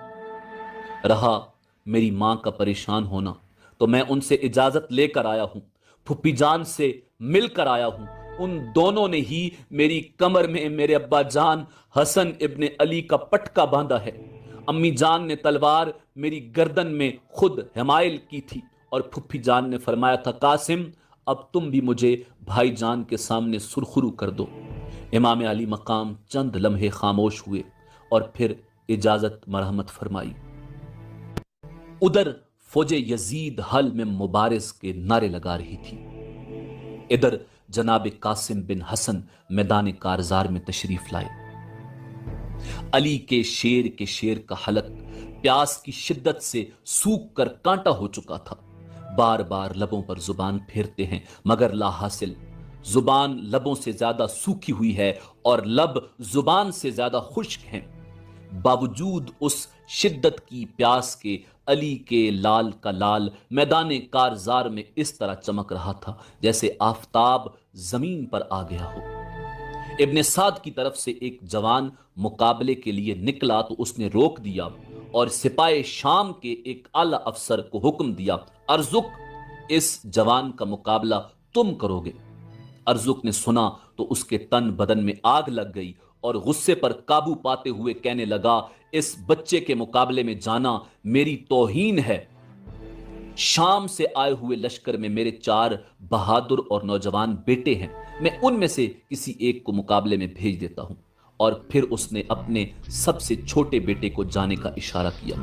رہا میری ماں کا پریشان ہونا تو میں ان سے اجازت لے کر آیا ہوں, پھپھی جان سے مل کر آیا ہوں. ان دونوں نے ہی میری کمر میں میرے ابا جان حسن ابن علی کا پٹکا باندھا ہے. امی جان نے تلوار میری گردن میں خود حمائل کی تھی اور پھپھی جان نے فرمایا تھا, قاسم اب تم بھی مجھے بھائی جان کے سامنے سرخرو کر دو. امام علی مقام چند لمحے خاموش ہوئے اور پھر اجازت مرحمت فرمائی. ادھر فوج یزید حل میں مبارز کے نعرے لگا رہی تھی, ادھر جناب قاسم بن حسن میدان کارزار میں تشریف لائے. علی کے شیر کا حلق پیاس کی شدت سے سوکھ کر کانٹا ہو چکا تھا. بار بار لبوں پر زبان پھیرتے ہیں مگر لا حاصل. زبان لبوں سے زیادہ سوکھی ہوئی ہے اور لب زبان سے زیادہ خشک ہیں. باوجود اس شدت کی پیاس کے علی کے لال کا لال میدان کارزار میں اس طرح چمک رہا تھا جیسے آفتاب زمین پر آ گیا ہو. ابن سعد کی طرف سے ایک جوان مقابلے کے لیے نکلا تو اس نے روک دیا اور سپاہ شام کے ایک اعلی افسر کو حکم دیا, ارزق اس جوان کا مقابلہ تم کرو گے. ارزق نے سنا تو اس کے تن بدن میں آگ لگ گئی اور غصے پر قابو پاتے ہوئے کہنے لگا, اس بچے کے مقابلے میں جانا میری توہین ہے. شام سے آئے ہوئے لشکر میں میرے 4 بہادر اور نوجوان بیٹے ہیں, میں ان میں سے کسی ایک کو مقابلے میں بھیج دیتا ہوں. اور پھر اس نے اپنے سب سے چھوٹے بیٹے کو جانے کا اشارہ کیا.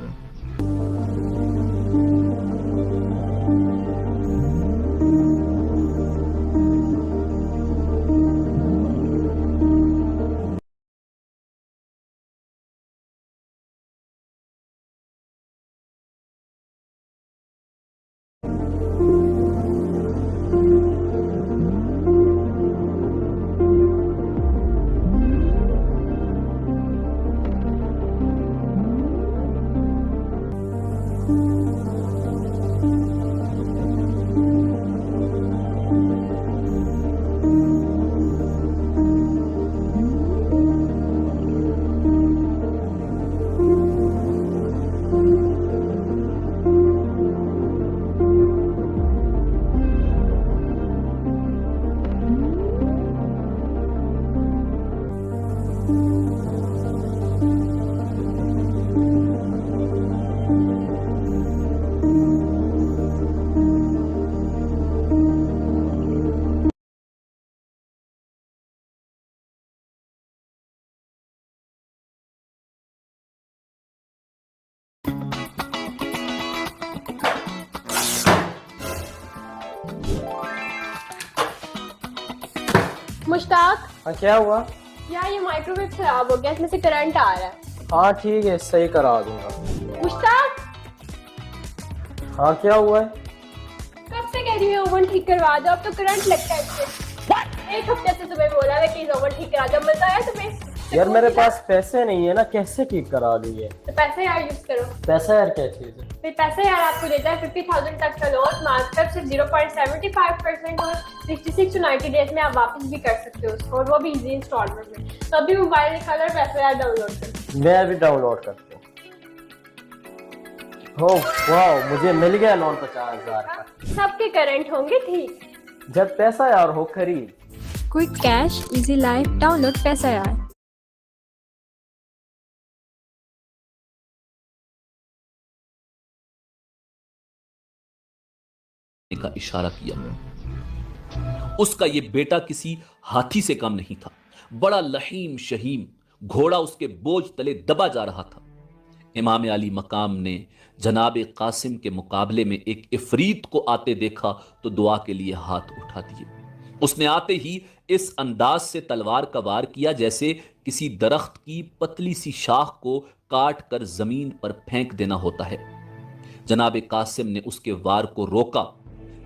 مشتاق, ہاں کیا ہوا؟ یار یہ مائکرو ویو خراب ہو گیا, اس میں سے کرنٹ آ رہا ہے. ہاں ٹھیک ہے, صحیح کرا دوں گا. مشتاق, ہاں کیا ہوا ہے؟ کب سے کہہ رہی ہوں اوون ٹھیک کروا دو, اب تو کرنٹ لگتا ہے اس سے. ایک ہفتے سے تمہیں بولا ہے پلیز اوون ٹھیک کرا دو, مزہ آیا تمہیں؟ یار میرے پاس پیسے نہیں ہے نا, کیسے ٹھیک کرا دیے؟ تو پیسے یار یوز کرو. پیسہ یار کیا چیز ہے؟ پھر پیسے یار آپ کو دیتا ہے 50,000 تک کا لون, مارکر صرف 0.75% اور 66 to 90 ڈیز میں آپ واپس بھی کر سکتے ہو اس کو, اور وہ بھی ایزی انسٹالمنٹ میں. تو ابھی موبائل نکالو, پیسے یار ڈاؤن لوڈ کرو. میں ابھی ڈاؤن لوڈ کرتا ہوں. واو, مجھے مل گیا لون 50,000 کا. سب کے کرنٹ ہوں گے ٹھیک. جب پیسہ یار ہو خرید. Quick cash easy life download پیسہ یار. کا اشارہ کیا. اس کا یہ بیٹا کسی ہاتھی سے کم نہیں تھا, بڑا لحیم شہیم, گھوڑا اس کے بوجھ تلے دبا جا رہا تھا. امام علی مقام نے جناب قاسم کے مقابلے میں ایک عفریت کو آتے دیکھا تو دعا کے لیے ہاتھ اٹھا دیے. اس نے آتے ہی اس انداز سے تلوار کا وار کیا جیسے کسی درخت کی پتلی سی شاخ کو کاٹ کر زمین پر پھینک دینا ہوتا ہے. جناب قاسم نے اس کے وار کو روکا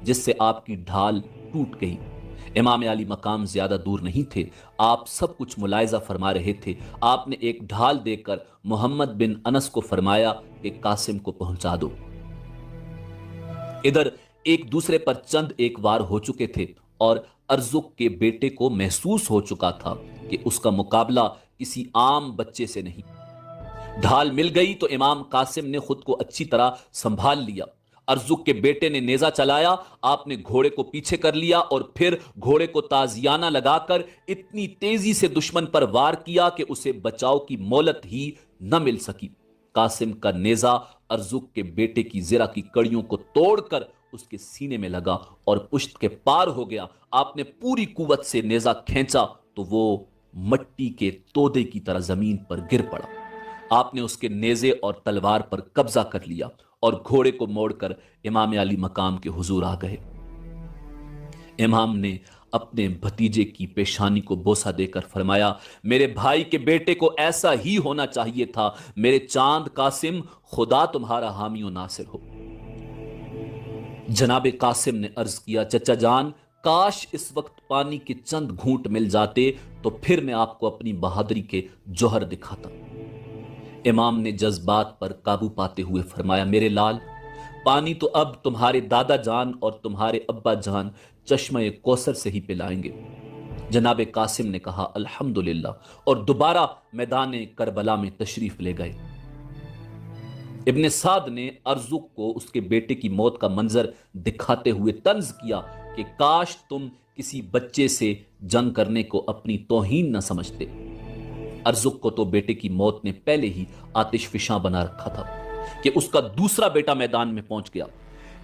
جس سے آپ کی ڈھال ٹوٹ گئی. इमाम अली मकाम ज्यादा दूर नहीं थे। आप सब कुछ मुलायजा फरमा रहे थे। आपने एक ढाल देकर मोहम्मद बिन अनस को फरमाया कि कासिम को पहुंचा दो। इधर एक दूसरे पर चंद एक वार हो चुके थे और अर्जुक के बेटे को महसूस हो चुका था कि उसका मुकाबला किसी आम बच्चे से नहीं। ढाल मिल गई तो इमाम कासिम ने खुद को अच्छी तरह संभाल लिया। अर्जुक के बेटे ने नेजा चलाया, आपने घोड़े को पीछे कर लिया और फिर घोड़े को ताजियाना लगाकर इतनी तेजी से दुश्मन पर वार किया कि उसे बचाव की मोहलत ही न मिल सकी। कासिम का नेजा अर्जुक के बेटे की जिरा की कड़ियों को तोड़कर उसके सीने में लगा और पुश्त के पार हो गया। आपने पूरी कुव्वत से नेजा खींचा तो वो मट्टी के तोदे की तरह जमीन पर गिर पड़ा। आपने उसके नेजे और तलवार पर कब्जा कर लिया और घोड़े को मोड़कर इमाम अली मकाम के हुजूर आ गए। इमाम ने अपने भतीजे की पेशानी को बोसा देकर फरमाया, मेरे भाई के बेटे को ऐसा ही होना चाहिए था। मेरे चांद कासिम, खुदा तुम्हारा हामी और नासिर हो। जनाबे कासिम ने अर्ज किया, चचा जान, काश इस वक्त पानी के चंद घूंट मिल जाते तो फिर मैं आपको अपनी बहादुरी के जौहर दिखाता। इमाम ने जज्बात पर काबू पाते हुए फरमाया, मेरे लाल, पानी तो अब तुम्हारे दादा जान और तुम्हारे अब्बा जान चश्मे कौसर से ही पिलाएंगे। जनाबे कासिम ने कहा, अल्हम्दुलिल्लाह, और दोबारा मैदान करबला में तशरीफ ले गए। इब्ने साद ने अर्जुक को उसके बेटे की मौत का मंजर दिखाते हुए तंज किया कि काश तुम किसी बच्चे से जंग करने को अपनी तौहीन न समझते। अर्जुक को तो बेटे की मौत ने पहले ही आतिशफिशां बना रखा था कि उसका दूसरा बेटा मैदान में पहुंच गया।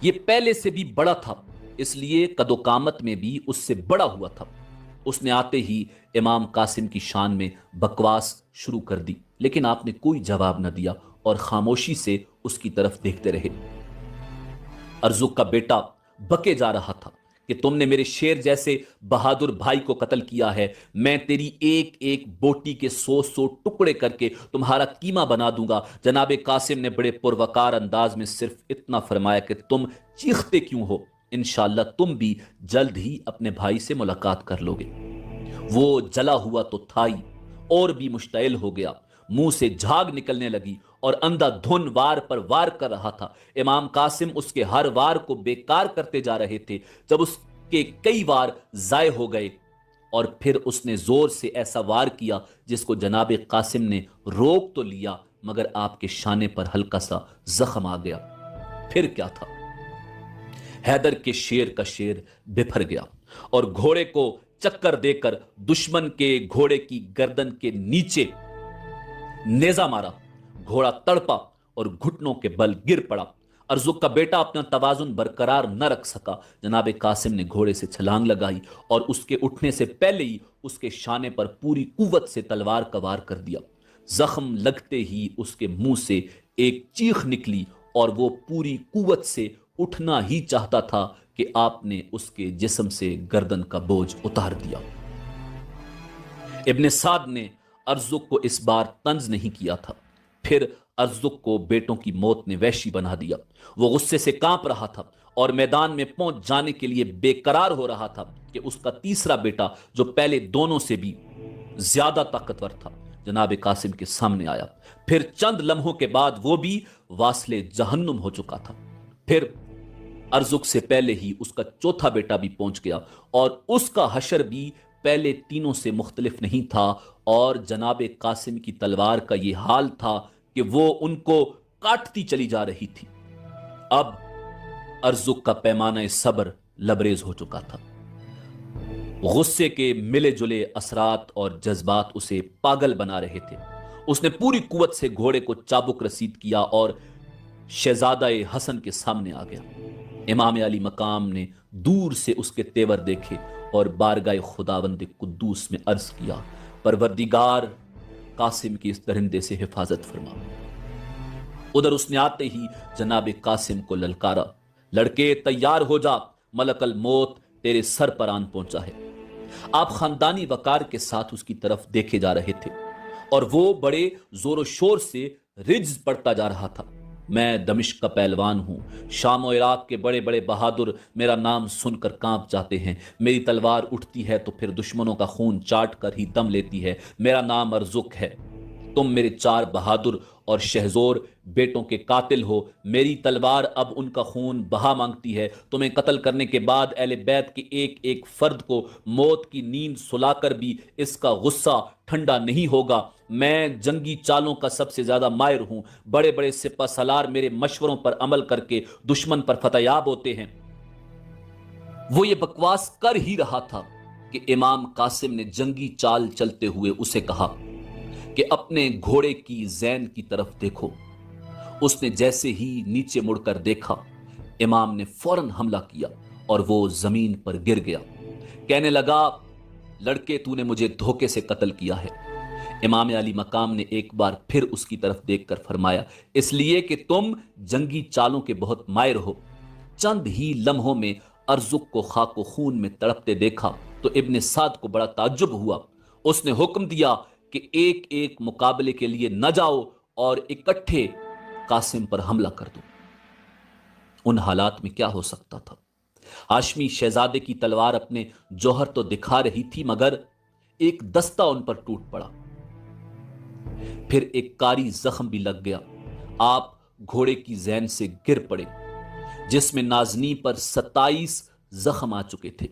यह पहले से भी बड़ा था, इसलिए कदोकामत में भी उससे बड़ा हुआ था। उसने आते ही इमाम कासिम की शान में बकवास शुरू कर दी, लेकिन आपने कोई जवाब न दिया और खामोशी से उसकी तरफ देखते रहे। अर्जुक का बेटा बके जा रहा था कि तुमने मेरे शेर जैसे बहादुर भाई को कत्ल किया है। मैं तेरी एक एक बोटी के 100 टुकड़े करके तुम्हारा कीमा बना दूंगा। जनाबे कासिम ने बड़े पुरवकार अंदाज में सिर्फ इतना फरमाया कि तुम चीखते क्यों हो? इंशाअल्लाह तुम भी जल्द ही अपने भाई से मुलाकात कर लोगे। वो जला हुआ तो था ही, और भी मुश्तइल हो गया। मुंह से झाग निकलने लगी और अंधाधुन वार पर वार कर रहा था। इमाम कासिम उसके हर वार को बेकार करते जा रहे थे। जब उसके कई वार जाय हो गए और फिर उसने जोर से ऐसा वार किया जिसको जनाबे कासिम ने रोक तो लिया, मगर आपके शाने पर हल्का सा जख्म आ गया। फिर क्या था, हैदर के शेर का शेर बिफर गया और घोड़े को चक्कर देकर दुश्मन के घोड़े की गर्दन के नीचे नेजा मारा। घोड़ा तड़पा और घुटनों के बल गिर पड़ा। अर्जुक का बेटा अपना तवाजुन बरकरार न रख सका। जनाबे कासिम ने घोड़े से छलांग लगाई और उसके उठने से पहले ही उसके शाने पर पूरी कुव्वत से तलवार का वार कर दिया। जख्म लगते ही उसके मुंह से एक चीख निकली और वो पूरी कुव्वत से उठना ही चाहता था कि आपने उसके जिस्म से गर्दन का बोझ उतार दिया। इब्ने साद ने अर्जुक को इस बार तंज नहीं किया था। फिर अर्जुक को बेटों की मौत ने वहशी बना दिया। वो गुस्से से कांप रहा था और मैदान में पहुंच जाने के लिए बेकरार हो रहा था कि उसका तीसरा बेटा, जो पहले दोनों से भी ज्यादा ताकतवर था, जनाबे कासिम के सामने आया। फिर चंद लम्हों के बाद वो भी वासले जहन्नुम हो चुका था। फिर अर्जुक से पहले ही उसका चौथा बेटा भी पहुंच गया और उसका हशर भी पहले तीनों से मुख्तलिफ नहीं था। और जनाबे कासिम की तलवार का यह हाल था कि वो उनको काटती चली जा रही थी। अब अर्जुक का पैमाना सब्र लबरेज हो चुका था। गुस्से के मिले जुले असरात और जज्बात उसे पागल बना रहे थे। उसने पूरी कुव्वत से घोड़े को चाबुक रसीद किया और शहजादा हसन के सामने आ गया। इमाम अली मकाम ने दूर से उसके तेवर देखे और बारगाह खुदावंद कुद्दूस में अर्ज किया, परवरदिगार, कासिम की इस दरिंदे से हिफाजत फरमा। उधर उसने आते ही जनाबे कासिम को ललकारा, लड़के तैयार हो जा, मलकल मौत तेरे सर पर आन पहुंचा है। आप खानदानी वकार के साथ उसकी तरफ देखे जा रहे थे और वो बड़े जोर शोर से रिज्ज पड़ता जा रहा था। میں دمشق کا پہلوان ہوں. شام و عراق کے بڑے بڑے بہادر میرا نام سن کر کانپ جاتے ہیں. میری تلوار اٹھتی ہے تو پھر دشمنوں کا خون چاٹ کر ہی دم لیتی ہے. میرا نام ارزق ہے. تم میرے 4 بہادر اور شہزور بیٹوں کے قاتل ہو. میری تلوار اب ان کا خون بہا مانگتی ہے. تمہیں قتل کرنے کے بعد اہل بیت کے ایک ایک فرد کو موت کی نیند سلا کر بھی اس کا غصہ ٹھنڈا نہیں ہوگا. میں جنگی چالوں کا سب سے زیادہ ماہر ہوں. بڑے بڑے سپہ سالار میرے مشوروں پر عمل کر کے دشمن پر فتح یاب ہوتے ہیں. وہ یہ بکواس کر ہی رہا تھا کہ امام قاسم نے جنگی چال چلتے ہوئے اسے کہا کہ اپنے گھوڑے کی زین کی طرف دیکھو. اس نے جیسے ہی نیچے مڑ کر دیکھا امام نے فوراً حملہ کیا اور وہ زمین پر گر گیا. کہنے لگا لڑکے تو نے مجھے دھوکے سے قتل کیا ہے. امام علی مقام نے ایک بار پھر اس کی طرف دیکھ کر فرمایا اس لیے کہ تم جنگی چالوں کے بہت ماہر ہو. چند ہی لمحوں میں ارزق کو خاک و خون میں تڑپتے دیکھا تو ابن سعد کو بڑا تعجب ہوا. اس نے حکم دیا کہ ایک ایک مقابلے کے لیے نہ جاؤ اور اکٹھے قاسم پر حملہ کر دو. ان حالات میں کیا ہو سکتا تھا؟ ہاشمی شہزادے کی تلوار اپنے جوہر تو دکھا رہی تھی مگر ایک دستہ ان پر ٹوٹ پڑا. پھر ایک کاری زخم بھی لگ گیا. آپ گھوڑے کی زین سے گر پڑے جس میں نازنی پر 27 زخم آ چکے تھے.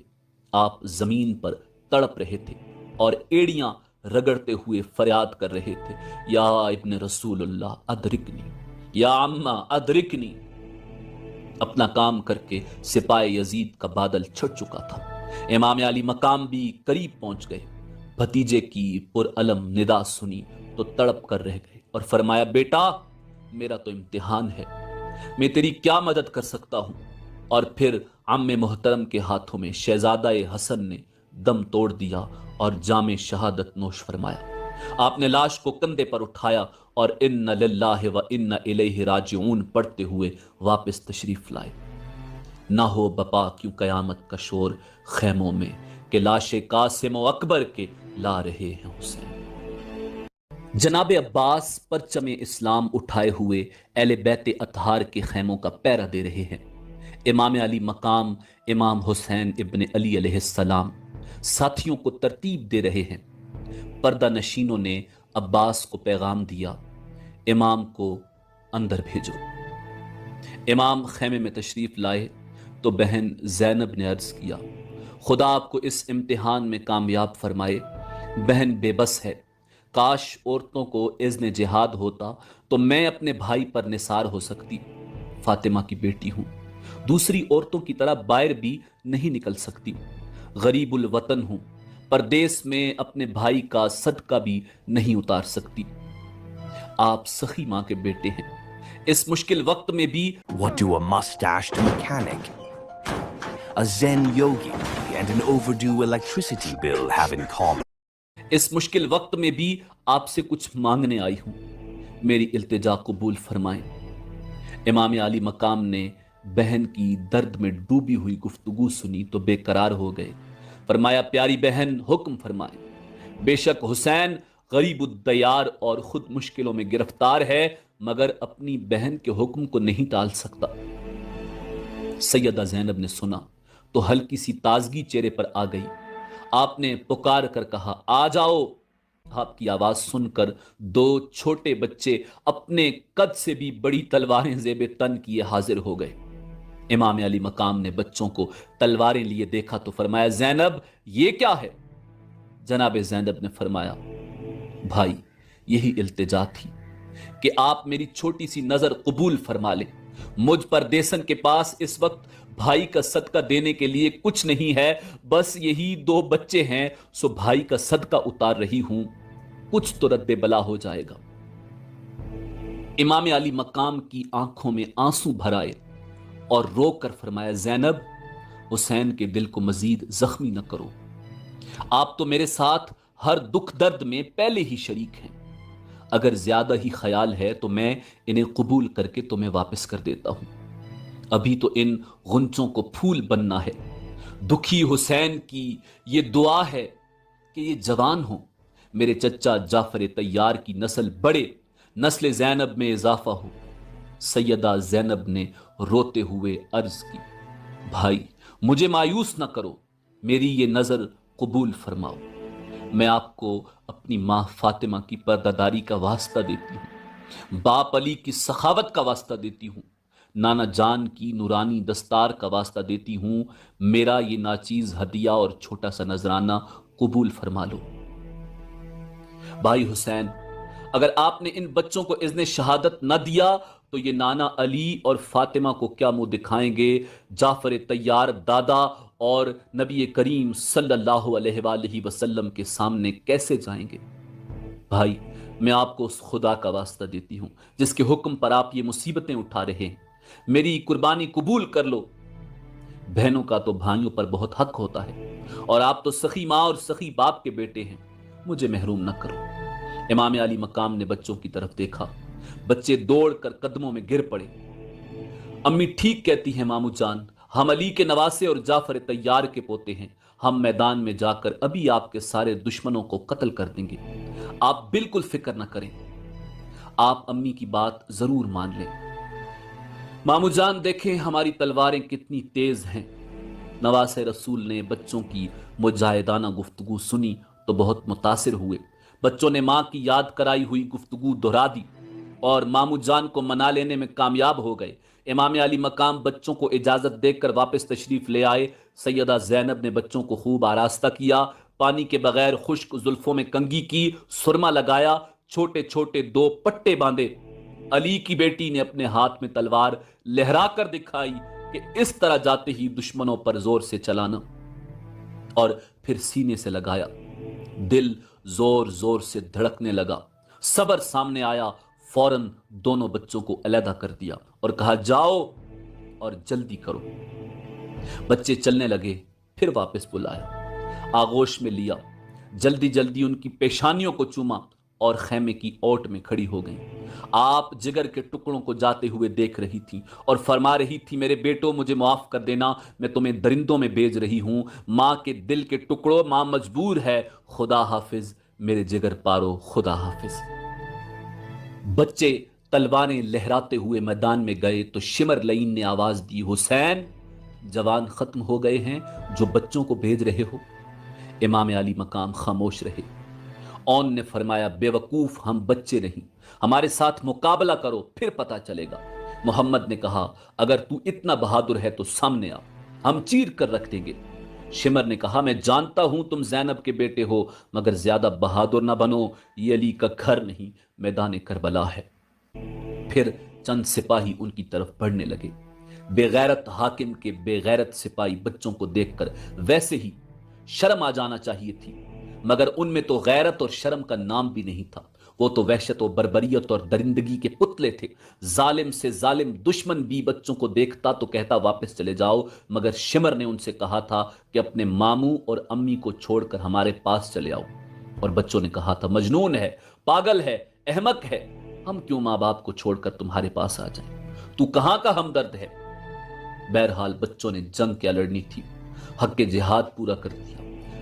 آپ زمین پر تڑپ رہے تھے اور ایڑیاں رگڑتے ہوئے فریاد کر رہے تھے یا ابن رسول اللہ ادرکنی، یا عمہ ادرکنی. اپنا کام کر کے سپاہ یزید کا بادل چھٹ چکا تھا. امام علی مقام بھی قریب پہنچ گئے. بھتیجے کی پرعلم ندا سنی تو تڑپ کر رہ گئے اور فرمایا بیٹا میرا تو امتحان ہے، میں تیری کیا مدد کر سکتا ہوں. اور پھر عم محترم کے ہاتھوں میں شہزادہ حسن نے دم توڑ دیا اور جام شہادت نوش فرمایا. آپ نے لاش کو کندھے پر اٹھایا اور ان للہ و ان الیہ راجعون پڑھتے ہوئے واپس تشریف لائے. نہ ہو بپا کیوں قیامت کا شور خیموں میں کہ لاش قاسم و اکبر کے لا رہے ہیں حسین. جناب عباس پرچم اسلام اٹھائے ہوئے اہل بیت اطہار کے خیموں کا پہرا دے رہے ہیں. امام علی مقام امام حسین ابن علی علیہ السلام ساتھیوں کو ترتیب دے رہے ہیں. پردہ نشینوں نے عباس کو پیغام دیا امام کو اندر بھیجو. امام خیمے میں تشریف لائے تو بہن زینب نے عرض کیا خدا آپ کو اس امتحان میں کامیاب فرمائے. بہن بے بس ہے. کاش عورتوں کو اذن جہاد ہوتا تو میں اپنے بھائی پر نثار ہو سکتی. فاطمہ کی بیٹی ہوں، دوسری عورتوں کی طرح باہر بھی نہیں نکل سکتی. غریب الوطن ہوں، پردیس میں اپنے بھائی کا صدقہ بھی نہیں اتار سکتی. آپ سخی ماں کے بیٹے ہیں. اس مشکل وقت میں بھی What do a mustached mechanic, a Zen yogi, and an overdue electricity bill have in common? اس مشکل وقت میں بھی آپ سے کچھ مانگنے آئی ہوں. میری التجا قبول فرمائیں. امام علی مقام نے بہن کی درد میں ڈوبی ہوئی گفتگو سنی تو بے قرار ہو گئے. فرمایا پیاری بہن حکم فرمائیں. بے شک حسین غریب الدیار اور خود مشکلوں میں گرفتار ہے مگر اپنی بہن کے حکم کو نہیں ٹال سکتا. سیدہ زینب نے سنا تو ہلکی سی تازگی چہرے پر آ گئی. آپ نے پکار کر کہا آ جاؤ. آپ کی آواز سن کر 2 چھوٹے بچے اپنے قد سے بھی بڑی تلواریں زیب تن کیے حاضر ہو گئے. امام علی مقام نے بچوں کو تلواریں لیے دیکھا تو فرمایا زینب یہ کیا ہے؟ جناب زینب نے فرمایا بھائی یہی التجا تھی کہ آپ میری چھوٹی سی نظر قبول فرما لیں. مجھ پر دیسن کے پاس اس وقت بھائی کا صدقہ دینے کے لیے کچھ نہیں ہے، بس یہی 2 بچے ہیں سو بھائی کا صدقہ اتار رہی ہوں، کچھ تو رد بلا ہو جائے گا. امام علی مقام کی آنکھوں میں آنسو بھر آئے اور رو کر فرمایا زینب حسین کے دل کو مزید زخمی نہ کرو. آپ تو میرے ساتھ ہر دکھ درد میں پہلے ہی شریک ہیں. اگر زیادہ ہی خیال ہے تو میں انہیں قبول کر کے تمہیں واپس کر دیتا ہوں. ابھی تو ان غنچوں کو پھول بننا ہے. دکھی حسین کی یہ دعا ہے کہ یہ جوان ہوں. میرے چچا جعفر طیار کی نسل بڑھے، نسل زینب میں اضافہ ہو. सैयदा ज़ैनब ने रोते हुए अर्ज की, भाई मुझे मायूस न करो, मेरी ये नज़र कबूल फरमाओ। मैं आपको अपनी माँ फातिमा की पर्दादारी का वास्ता देती हूँ, बाप अली की सखावत का वास्ता देती हूँ, नाना जान की नूरानी दस्तार का वास्ता देती हूँ, मेरा ये नाचीज हदिया और छोटा सा नजराना कबूल फरमा लो। भाई हुसैन, अगर आपने इन बच्चों को इज़्न शहादत न दिया तो ये नाना अली और फातिमा को क्या मुंह दिखाएंगे, जाफर तैयार दादा और नबी करीम सल्लल्लाहु अलैहि वसल्लम के सामने कैसे जाएंगे। भाई मैं आपको उस खुदा का वास्ता देती हूँ जिसके हुक्म पर आप ये मुसीबतें उठा रहे हैं, मेरी कुर्बानी कबूल कर लो। बहनों का तो भाइयों पर बहुत हक होता है और आप तो सखी माँ और सखी बाप के बेटे हैं, मुझे महरूम न करो। इमाम अली मकाम ने बच्चों की तरफ देखा, बच्चे दौड़कर कदमों में गिर पड़े। अम्मी ठीक कहती हैं मामू जान, हम अली के नवासे और जाफर तैयार के पोते हैं, हम मैदान में जाकर अभी आपके सारे दुश्मनों को कत्ल कर देंगे, आप बिल्कुल फिक्र न करें, आप अम्मी की बात जरूर मान लें। मामू जान देखें हमारी तलवारें कितनी तेज हैं। नवासे रसूल ने बच्चों की मुजाहिदाना गुफ्तगू सुनी तो बहुत मुतासिर हुए। बच्चों ने माँ की याद कराई हुई गुफ्तगू दोहरा दी और मामू जान को मना लेने में कामयाब हो गए। इमाम अली मकाम बच्चों को इजाजत देकर वापस तशरीफ ले आए। सैयदा ज़ैनब ने बच्चों को खूब आरास्ता किया, पानी के बगैर खुश्क जुल्फों में कंगी की, सुरमा लगाया, छोटे छोटे 2 पट्टे बांधे। अली की बेटी ने अपने हाथ में तलवार लहरा कर दिखाई कि इस तरह जाते ही दुश्मनों पर जोर से चलाना, और फिर सीने से लगाया। दिल जोर जोर से धड़कने लगा। सबर सामने आया, फौरन दोनों बच्चों को अलहदा कर दिया और कहा जाओ और जल्दी करो। बच्चे चलने लगे, फिर वापस बुलाया, आगोश में लिया, जल्दी जल्दी उनकी पेशानियों को चूमा और खैमे की ओट में खड़ी हो गई। आप जिगर के टुकड़ों को जाते हुए देख रही थी और फरमा रही थी, मेरे बेटों मुझे माफ कर देना, मैं तुम्हें दरिंदों में भेज रही हूं। माँ के दिल के टुकड़ों, माँ मजबूर है, खुदा हाफिज मेरे जिगर पारो, खुदा हाफिज। बच्चे तलवारें लहराते हुए मैदान में गए तो शिमर लईन ने आवाज दी, हुसैन जवान खत्म हो गए हैं जो बच्चों को भेज रहे हो। इमाम अली मकाम खामोश रहे। औन ने फरमाया, बेवकूफ हम बच्चे नहीं, हमारे साथ मुकाबला करो फिर पता चलेगा। मोहम्मद ने कहा, अगर तू इतना बहादुर है तो सामने आ, हम चीर कर रख देंगे। शिमर ने कहा, मैं जानता हूं तुम ज़ैनब के बेटे हो, मगर ज्यादा बहादुर ना बनो, ये अली का घर नहीं मैदान करबला है। फिर चंद सिपाही उनकी तरफ बढ़ने लगे। बेगैरत हाकिम के बेगैरत सिपाही बच्चों को देखकर वैसे ही शर्म आ जाना चाहिए थी, मगर उनमें तो गैरत और शर्म का नाम भी नहीं था। वो तो वहशत और बर्बरियत और दरिंदगी के पुतले थे। जालिम से जालिम दुश्मन भी बच्चों को देखता तो कहता वापस चले जाओ, मगर शिमर ने उनसे कहा था कि अपने मामू और अम्मी को छोड़कर हमारे पास चले आओ। और बच्चों ने कहा था, मजनून है, पागल है, अहमक है, हम क्यों माँ बाप को छोड़कर तुम्हारे पास आ जाएं? तू कहां का हमदर्द है? बहरहाल बच्चों ने जंग क्या लड़नी थी, हक के जिहाद पूरा कर दिया,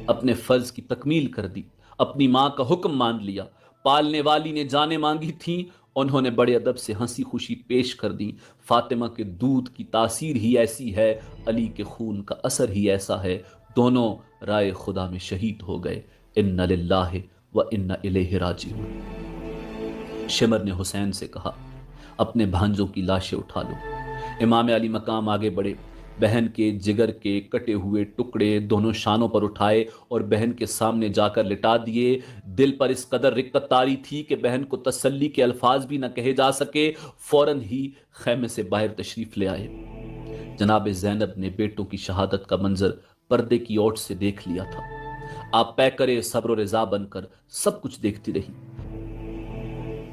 अपने फर्ज की तकमील कर दी, अपनी माँ का हुक्म मान लिया। पालने वाली ने जाने मांगी थी, उन्होंने बड़े अदब से हंसी खुशी पेश कर दी। फातिमा के दूध की तासीर ही ऐसी है, अली के खून का असर ही ऐसा है, दोनों राय खुदा में शहीद हो गए। इन्ना लिल्लाहि व इन्ना इलैहि राजिऊन। शिमर ने हुसैन से कहा, अपने भांजों की लाशें उठा लो। इमाम अली मकाम आगे बढ़े, बहन के जिगर के कटे हुए टुकड़े दोनों शानों पर उठाए और बहन के सामने जाकर लिटा दिए। दिल पर इस कदर रिक्कत तारी थी कि बहन को तसल्ली के अल्फाज भी न कहे जा सके। फौरन ही खैमे से बाहर तशरीफ ले आए। जनाब ज़ैनब ने बेटों की शहादत का मंजर पर्दे की ओट से देख लिया था। आप पैकरे सब्र और रिजा बनकर सब कुछ देखती रही।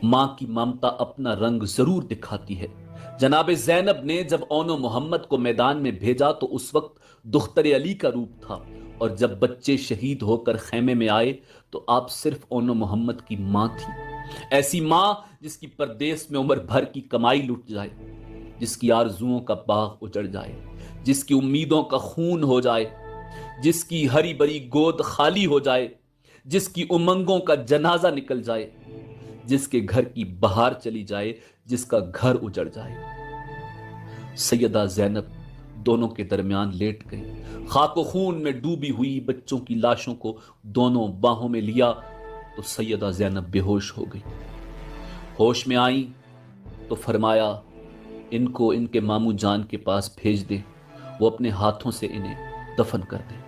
मां की ममता अपना रंग जरूर दिखाती है। जनाब ज़ैनब ने जब ओनो मोहम्मद को मैदान में भेजा तो उस वक्त दुख्तर अली का रूप था, और जब बच्चे शहीद होकर खैमे में आए तो आप सिर्फ ओनो मोहम्मद की मां थी। ऐसी मां जिसकी परदेश में उम्र भर की कमाई लुट जाए, जिसकी आरजुओं का बाग उजड़ जाए, जिसकी उम्मीदों का खून हो जाए, जिसकी हरी भरी गोद खाली हो जाए, जिसकी उमंगों का जनाजा निकल जाए, जिसके घर की बहार चली जाए, जिसका घर उजड़ जाए। सैयदा ज़ैनब दोनों के दरमियान लेट गई। खाको खून में डूबी हुई बच्चों की लाशों को दोनों बाहों में लिया तो सैयदा ज़ैनब बेहोश हो गई। होश में आई तो फरमाया, इनको इनके मामू जान के पास भेज दे, वो अपने हाथों से इन्हें दफन कर दे।